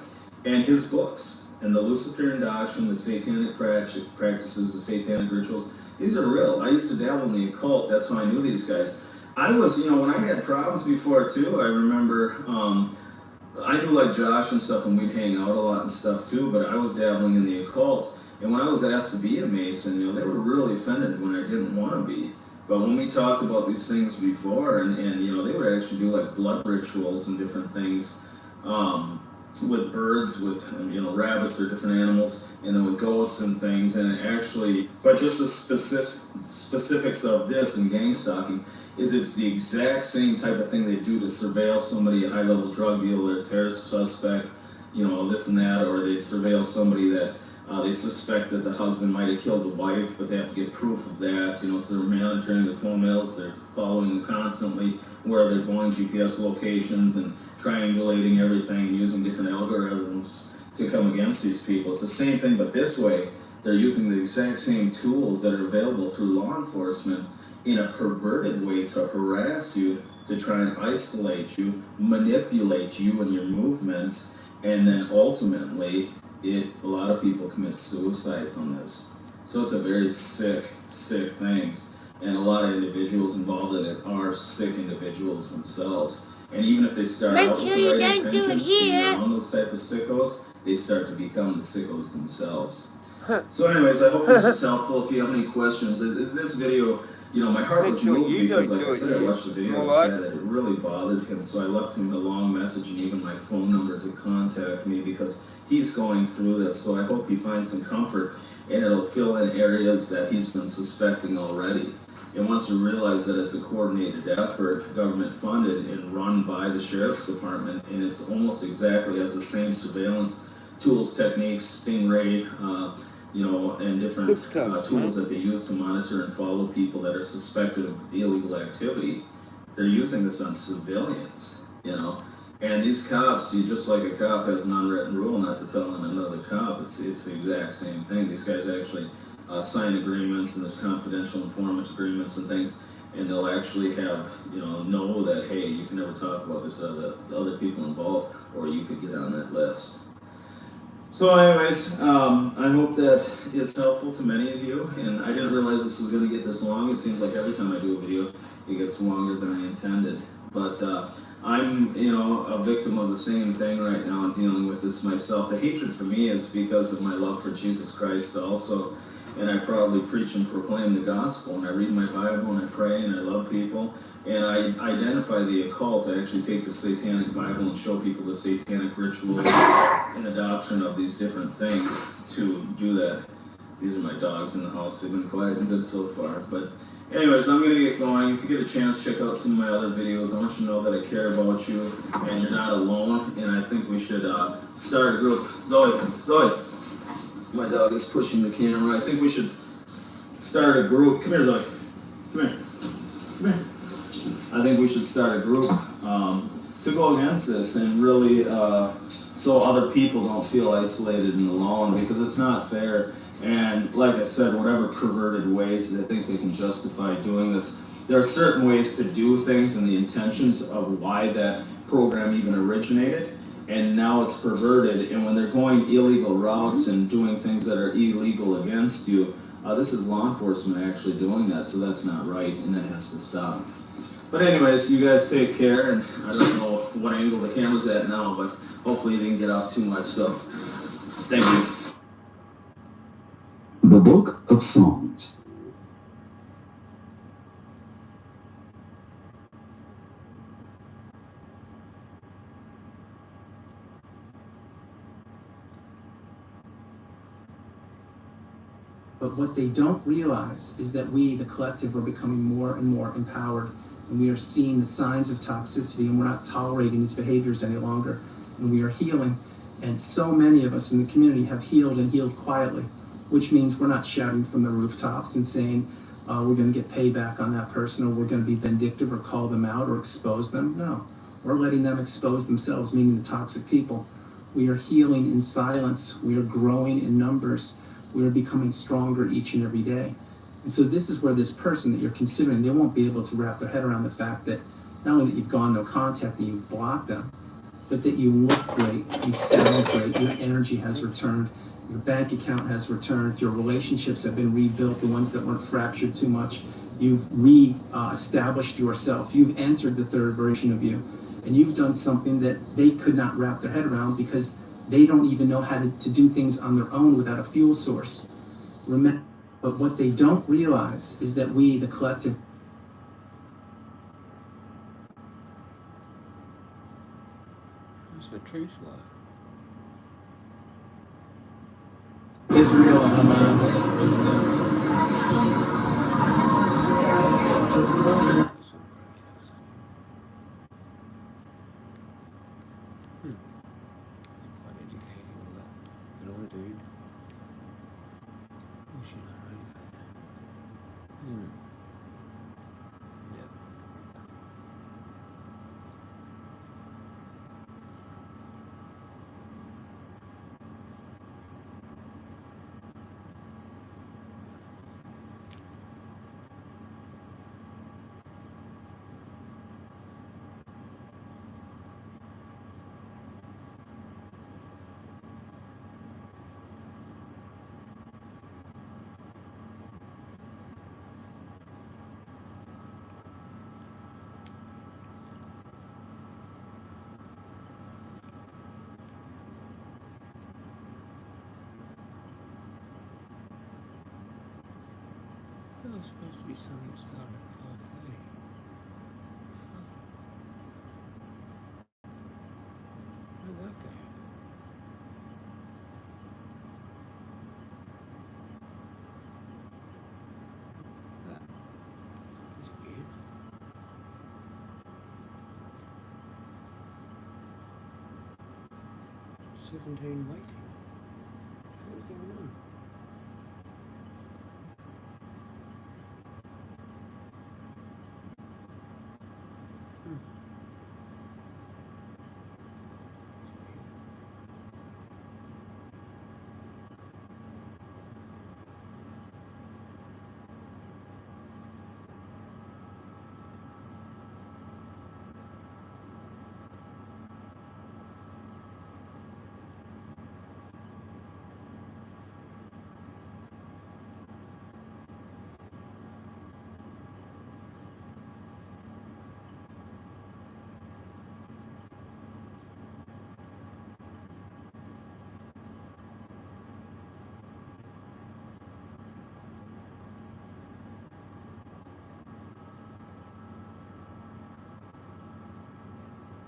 and his books. And the Luciferian doctrine, the satanic practices, the satanic rituals, these are real. I used to dabble in the occult. That's how I knew these guys. I was, when I had problems before too, I remember, I knew like Josh and stuff, and we'd hang out a lot and stuff too, but I was dabbling in the occult. And when I was asked to be a Mason, they were really offended when I didn't want to be. But when we talked about these things before, and they would actually do like blood rituals and different things, with birds, with rabbits or different animals, and then with goats and things. And actually, but just the specifics of this and gang stalking is it's the exact same type of thing they do to surveil somebody, a high-level drug dealer, a terrorist suspect, this and that, or they surveil somebody that they suspect that the husband might have killed the wife, but they have to get proof of that, so they're monitoring the phone bills, they're following them constantly, where they're going, GPS locations, and triangulating everything, and using different algorithms to come against these people. It's the same thing, but this way, they're using the exact same tools that are available through law enforcement in a perverted way to harass you, to try and isolate you, manipulate you and your movements, and then ultimately, a lot of people commit suicide from this. So it's a very sick things. And a lot of individuals involved in it are sick individuals themselves. And even if they start out with the right intentions, being around those type of sickos, they start to become the sickos themselves. So anyways, I hope this is helpful. If you have any questions, this video, my heart was moved because, like I said, I watched the video and said that it really bothered him. So I left him a long message and even my phone number to contact me because he's going through this. So I hope he finds some comfort and it'll fill in areas that he's been suspecting already. And once you realize that it's a coordinated effort, government funded and run by the sheriff's department, and it's almost exactly as the same surveillance tools, techniques, Stingray, and different tools that they use to monitor and follow people that are suspected of illegal activity. They're using this on civilians, And these cops, just like a cop has an unwritten rule not to tell on another cop, it's the exact same thing. These guys actually sign agreements, and there's confidential informant agreements and things, and they'll actually have, know that, hey, you can never talk about this to the other people involved, or you could get on that list. So anyways, I hope that is helpful to many of you, and I didn't realize this was going to get this long. It seems like every time I do a video, it gets longer than I intended. But I'm, a victim of the same thing right now. I'm dealing with this myself. The hatred for me is because of my love for Jesus Christ also, and I proudly preach and proclaim the gospel, and I read my Bible, and I pray, and I love people, and I identify the occult. I actually take the satanic Bible and show people the satanic rituals and the doctrine of these different things to do that. These are my dogs in the house. They've been quiet and good so far. But anyways, I'm going to get going. If you get a chance, check out some of my other videos. I want you to know that I care about you, and you're not alone, and I think we should start a group. Zoe. My dog is pushing the camera. I think we should start a group. Come here, Zoe. Come here. I think we should start a group to go against this and really so other people don't feel isolated and alone, because it's not fair. And like I said, whatever perverted ways they think they can justify doing this, there are certain ways to do things and the intentions of why that program even originated. And now it's perverted, and when they're going illegal routes and doing things that are illegal against you, this is law enforcement actually doing that, so that's not right, and that has to stop. But anyways, you guys take care, and I don't know what angle the camera's at now, but hopefully you didn't get off too much, so thank you. The Book of Psalms. But what they don't realize is that we, the collective, are becoming more and more empowered, and we are seeing the signs of toxicity, and we're not tolerating these behaviors any longer, and we are healing. And so many of us in the community have healed and healed quietly, which means we're not shouting from the rooftops and saying we're going to get payback on that person, or we're going to be vindictive or call them out or expose them. No, we're letting them expose themselves, meaning the toxic people. We are healing in silence. We are growing in numbers. We are becoming stronger each and every day. And so this is where this person that you're considering, they won't be able to wrap their head around the fact that not only that you've gone no contact and you've blocked them, but that you look great, you sound great, your energy has returned, your bank account has returned, your relationships have been rebuilt, the ones that weren't fractured too much. You've re-established yourself. You've entered the third version of you. And you've done something that they could not wrap their head around because they don't even know how to do things on their own without a fuel source. Remember, but what they don't realize is that we, the collective, Who's the truth lie? Quite educating all that. Another dude. Oh shit, I know that. Isn't it? Yeah. It was supposed to be something that started at 5:30. Where'd that go? That is weird. "17 waiting. What is going on?"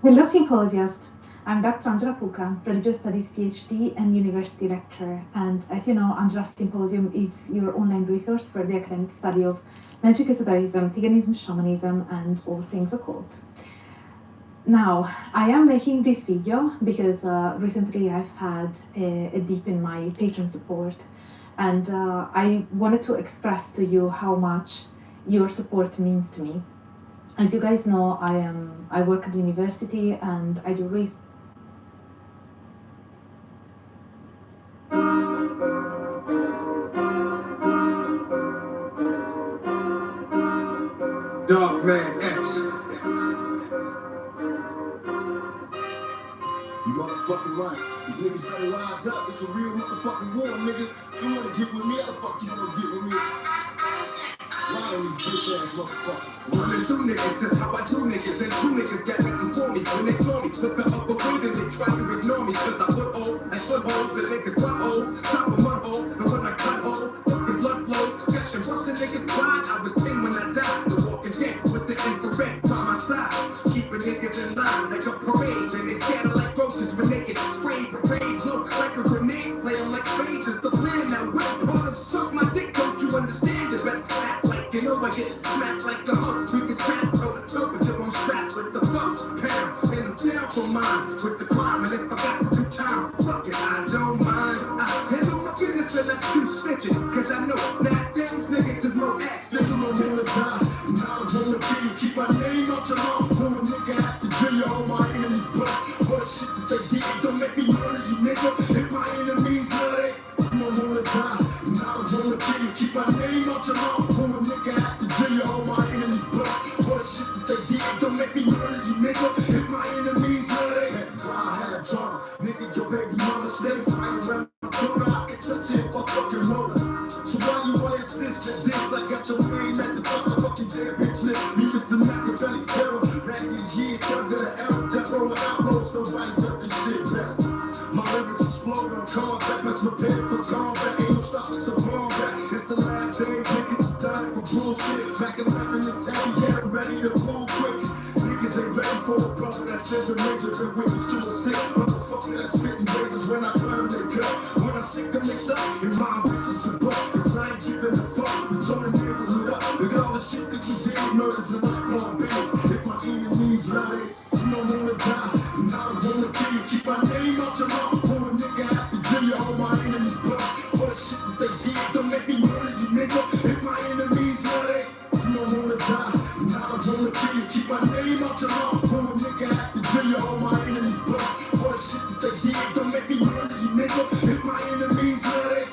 Hello Symposiast! I'm Dr. Angela Puka, Religious Studies PhD and University Lecturer, and as you know, Angela's Symposium is your online resource for the academic study of magic, esotericism, paganism, shamanism, and all things occult. Now, I am making this video because recently I've had a dip in my patron support, and I wanted to express to you how much your support means to me. As you guys know, I work at the university and I do research. Dog Man X. You motherfucking right. These niggas better rise up. It's a real motherfucking war, nigga. You wanna get with me? How the fuck you wanna get with me? Lie on these bitch ass motherfuckers. Running through niggas, that's how I do niggas. And two niggas got nothing for me when they saw me. Look the other way, then they tried to ignore me. Cause I put holes and footholds and niggas butt holes. Drop a mud hole, and when I cut hole, fucking blood flows. Gushing, busting niggas blind. I was 10 when I died. The walking dead with the infrared by my side. Keeping niggas in line like a parade. Then they scatter like roaches when they get sprayed. Parade look like a grenade. Play them like spades is the plan. Now which part of suck my dick don't you understand? The best act like you know I get smacked like the hook. We can scrap toe to toe, but you won't scrap with the fuck pound. And I'm down for mine with the crime. And if I got to do time, fuck it, I don't mind. I handle my business and I shoot snitches. Cause I know now those niggas is more acts. They don't wanna die. And I don't wanna kill you. Keep my name out your mouth. For a nigga have to drill you on my enemies' butt. For the shit that they did, don't make me murder you, nigga. If my enemies love it, you don't wanna die. And I don't wanna kill you. Keep my name out your mouth. For a nigga have to drill you on my enemies' butt. For the shit that they did, don't make me murder you, nigga. If my enemies love it, I had drama. Nigga, your baby mama stay right around my corner. I can touch it if I fucking roll her. So why you wanna insist that this? I got your name at the top of the fucking damn bitch list. Me, Mr. Machiavelli's terror. Back in the year, under the era, death row and outlaws. Nobody does this shit better. My lyrics explode on combat. Let's prepare for combat. Ain't no stopping some combat. It's the last days, niggas is dying for bullshit. Back in 11 is heavy, yeah, ready to blow quick. Niggas ain't ready for a brother that's living major. Been witness to a sick motherfucker that's spitting razors when I cut him, they cut. When I stick them mixed up, And my ambitions to bust, cause I ain't giving a fuck. We turn the neighborhood up. Look at all the shit that you did, murders and lifelong bands. If my enemies lie, you don't wanna die. And I don't wanna kill you. Keep my name out your mouth. For a nigga have to drill you all my enemies' blood. For the shit that they did, don't make me murder you, nigga. If my enemies lie, you don't wanna die. And I don't wanna kill you. Keep my name out your mouth. For a nigga have to drill you all my enemies' blood. For the shit that they did, don't make me murder you, nigga. If my enemies lie,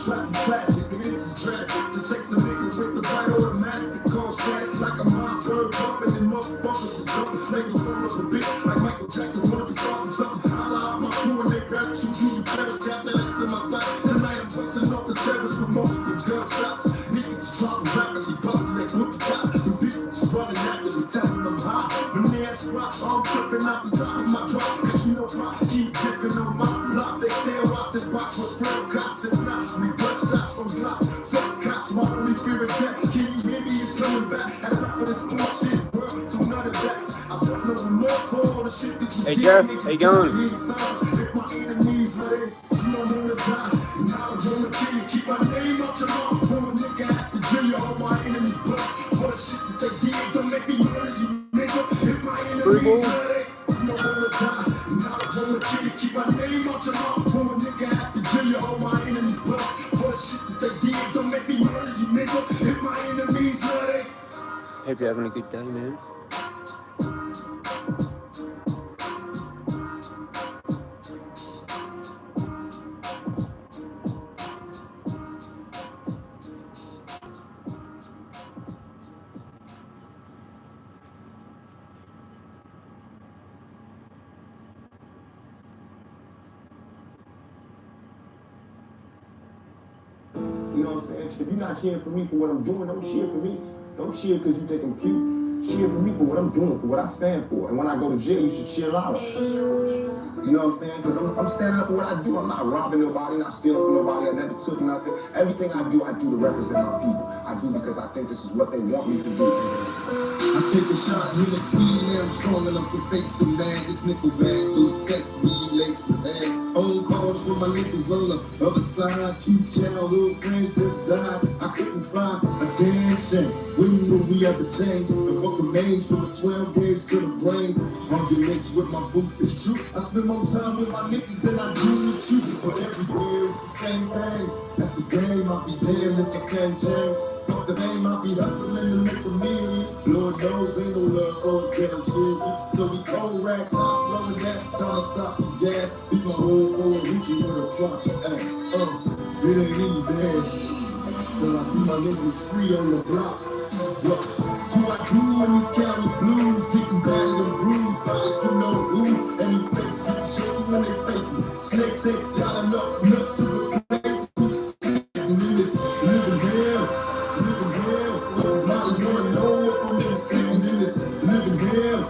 Slap plastic, and this is drastic. To take some nigga with the right automatic, the call static like a monster, bumping and motherfuckers. The jumping snake will fall over a bit like Michael Jackson. Wanna be starting something. Holla out my crew and they grab you, you cherish. Got that ass in my sight. Tonight I'm busting off the terrace with multiple gunshots. Niggas dropping rapidly, busting that whoopie cop. The bitches running after me, telling them high. When they ask why, I'm tripping out the top of my drop. Cause you know I keep dipping on my block. They say watch and box with frail cops and not we brush shots from blocks. Fuck cops, my only fear of death. Can you hear me? It's coming back. Had enough of this bullshit, world, so none of that. I felt no remorse for all the shit that you did. Hey Jeff, how you going? If my enemies let it, you don't wanna die. And I don't wanna kill you. Keep my name out your mouth. For a nigga have to drill you all my enemies' blood. For the shit that they did, don't make me murder you, nigga. If my enemies let it, you don't wanna die. And I don't wanna kill you. Keep my name out your mouth. For a nigga have to drill you all my enemies' blood. For the shit that they did, don't make me murder you, nigga. If my enemies let it. Hope you're having a good day, man. You know what I'm saying? If you're not cheering for me for what I'm doing, don't cheer for me. Don't cheer because you think I'm cute. Cheer for me for what I'm doing, for what I stand for. And when I go to jail, you should cheer louder. You know what I'm saying? Because I'm standing up for what I do. I'm not robbing nobody, not stealing from nobody. I never took nothing. Everything I do to represent my people. I do because I think this is what they want me to do. I take a shot in the sea, now I'm strong enough to face the man. This nickel bag full of sesame laced with ass. Own calls for my niggas on the other side. 2 childhood friends just died. I couldn't cry a damn shame. When will we ever change? And what remains from a 12 gauge to the brain? Arguments with my boo, it's true. I spend more time with my niggas than I do with you. But everywhere it's the same thing. That's the game, I'll be damned if I can't change. Fuck the name, I'll be hustling to make a million. Lord knows ain't no love for us damn children. So we cold rack top, slowing down, trying to stop the gas. Beat my whole boy, reaching with a proper ass. It ain't easy. Till I see my niggas free on the block. What do I do in these county blues? Getting battered and bruised by the you know who. And these fakes get shaking when they face me. Snakes ain't got enough nuts to replace me. Sitting in this living hell. Everybody wanna know if I'm in. Sitting in this living hell.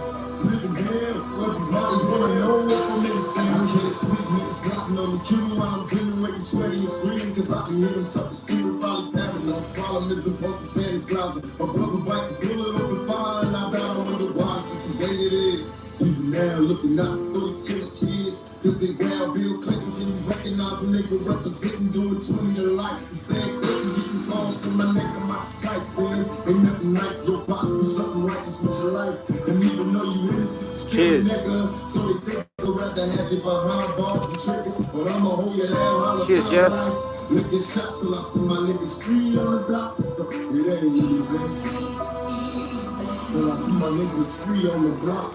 Everybody wanna know if I'm in. I can't sleep, niggas plotting on me. Kill me while I'm dreaming, waking sweaty and screaming. Cause I can hear them suck the screaming, probably paranoid. Problem is been posted panties closet. My brother wiped the bullet open fire and I died on the watch. Just the way it is. Even now looking out for those killer kids. Cause they wild Bill Clinton didn't recognize a nigga representing doing 20 to life. The same quick getting calls from my neck and my tight saying ain't nothing nice, so boss do something righteous with your life. And even though you innocent, still nigga, so they think they'd rather have you behind bars and triggers. But I'ma hold you down, holla. Cheers, Jeff. Licking shots till I see my niggas free on the block. It ain't easy. Till I see my niggas free on the block.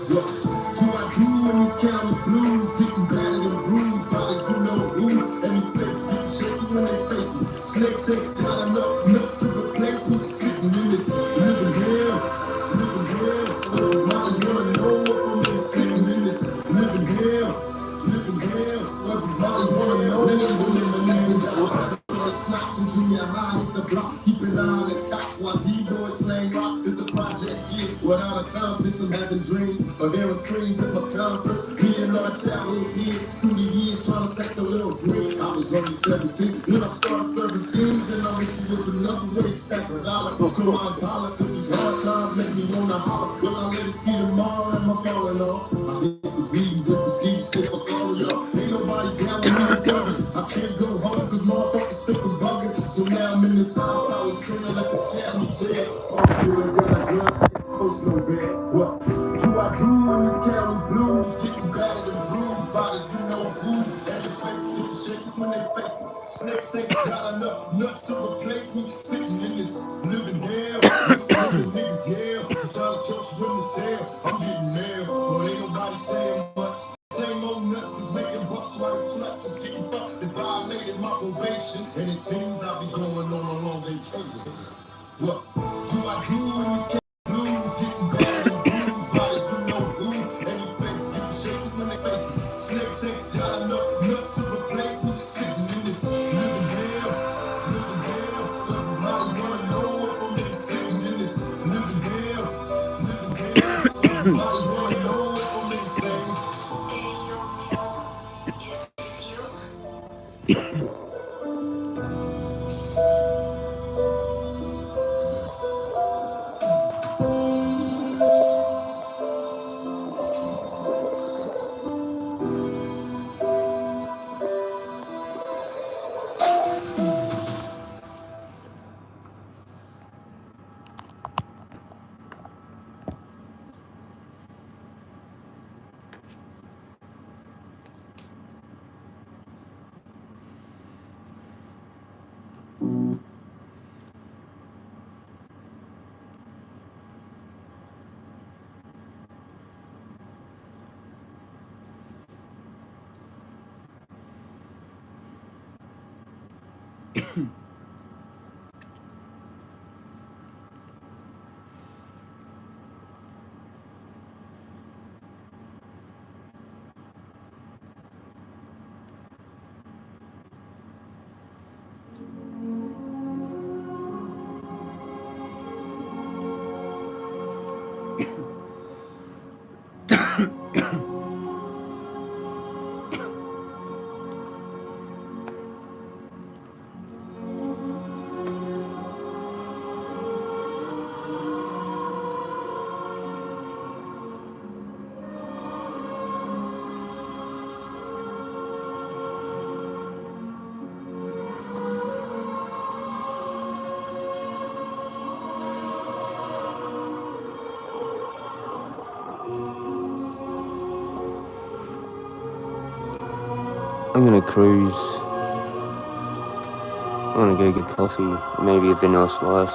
What do I do in these county blues? Getting battered and bruised by the you know who. And these fakes get shaking when they face me. Snakes ain't got enough nuts to replace me. Sitting in this living hell. Everybody wanna know if I'm in. Sitting in this living hell. Everybody wanna know if I'm in. Snaps in junior high, hit the block, keep an eye on the cops while D-boys slang rocks. Cause the project kid, without a conscience, I'm having dreams of hearing screams at my concerts. Me and our childhood years, through the years trying to stack a little green. I was only 17 when I started serving things, and I wish it was another way to stack a dollar. So I'm dollar, cause these hard times make me wanna holler. Will I let it see tomorrow and my falling off? I hit the weed and grip the seats, so I call y'all. Ain't no telling me I'm bugging. I can't go home cause motherfuckers think I'm bugging. So now I'm in this high power cell like the county jail. All the girls got a gun, post no bed. What? Do I do in this county blues? Getting battered and bruised by the you know who. Every face get shaking when they face me. Snakes ain't got enough nuts to replace me. Sitting in this living hell. This living niggas hell. I'm trying to touch with my tail. I'm getting nailed, but ain't nobody saying much. Same old nuts is making bucks while the sluts is getting fucked. They violated my probation, and it seems I'll be going on a long vacation. What do I do in this county blues? Getting battered and bruised by the you know who. And these fakes get shaken when they face me. Snakes ain't got enough nuts to replace me. Sitting in this living hell, living hell. Everybody wanna know if I'm in. Sitting in this living hell, living hell. Everybody wanna know if I'm insane. I'm gonna cruise. I'm gonna go get coffee, maybe a vanilla slice,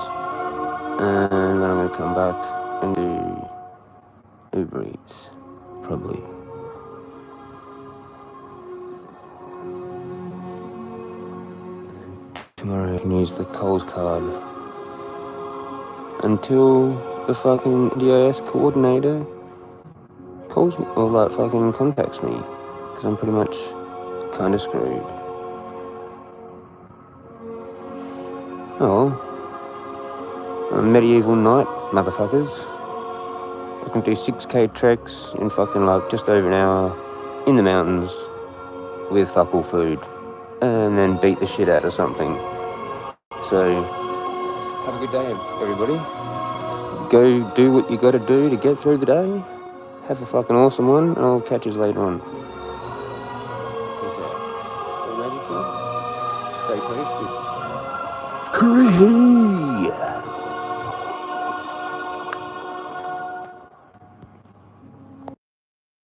and then I'm gonna come back and do Uber Eats, probably. And then tomorrow I can use the Coles card until the fucking DIS coordinator calls me, or like fucking contacts me, because I'm pretty much kinda screwed. Oh, a medieval night, motherfuckers. I can do 6k treks in fucking like just over an hour in the mountains with fuck all food, and then beat the shit out of something. So, have a good day, everybody. Go do what you gotta do to get through the day. Have a fucking awesome one, and I'll catch you later on. Peace out. Stay magical. Stay toasted. Crazy.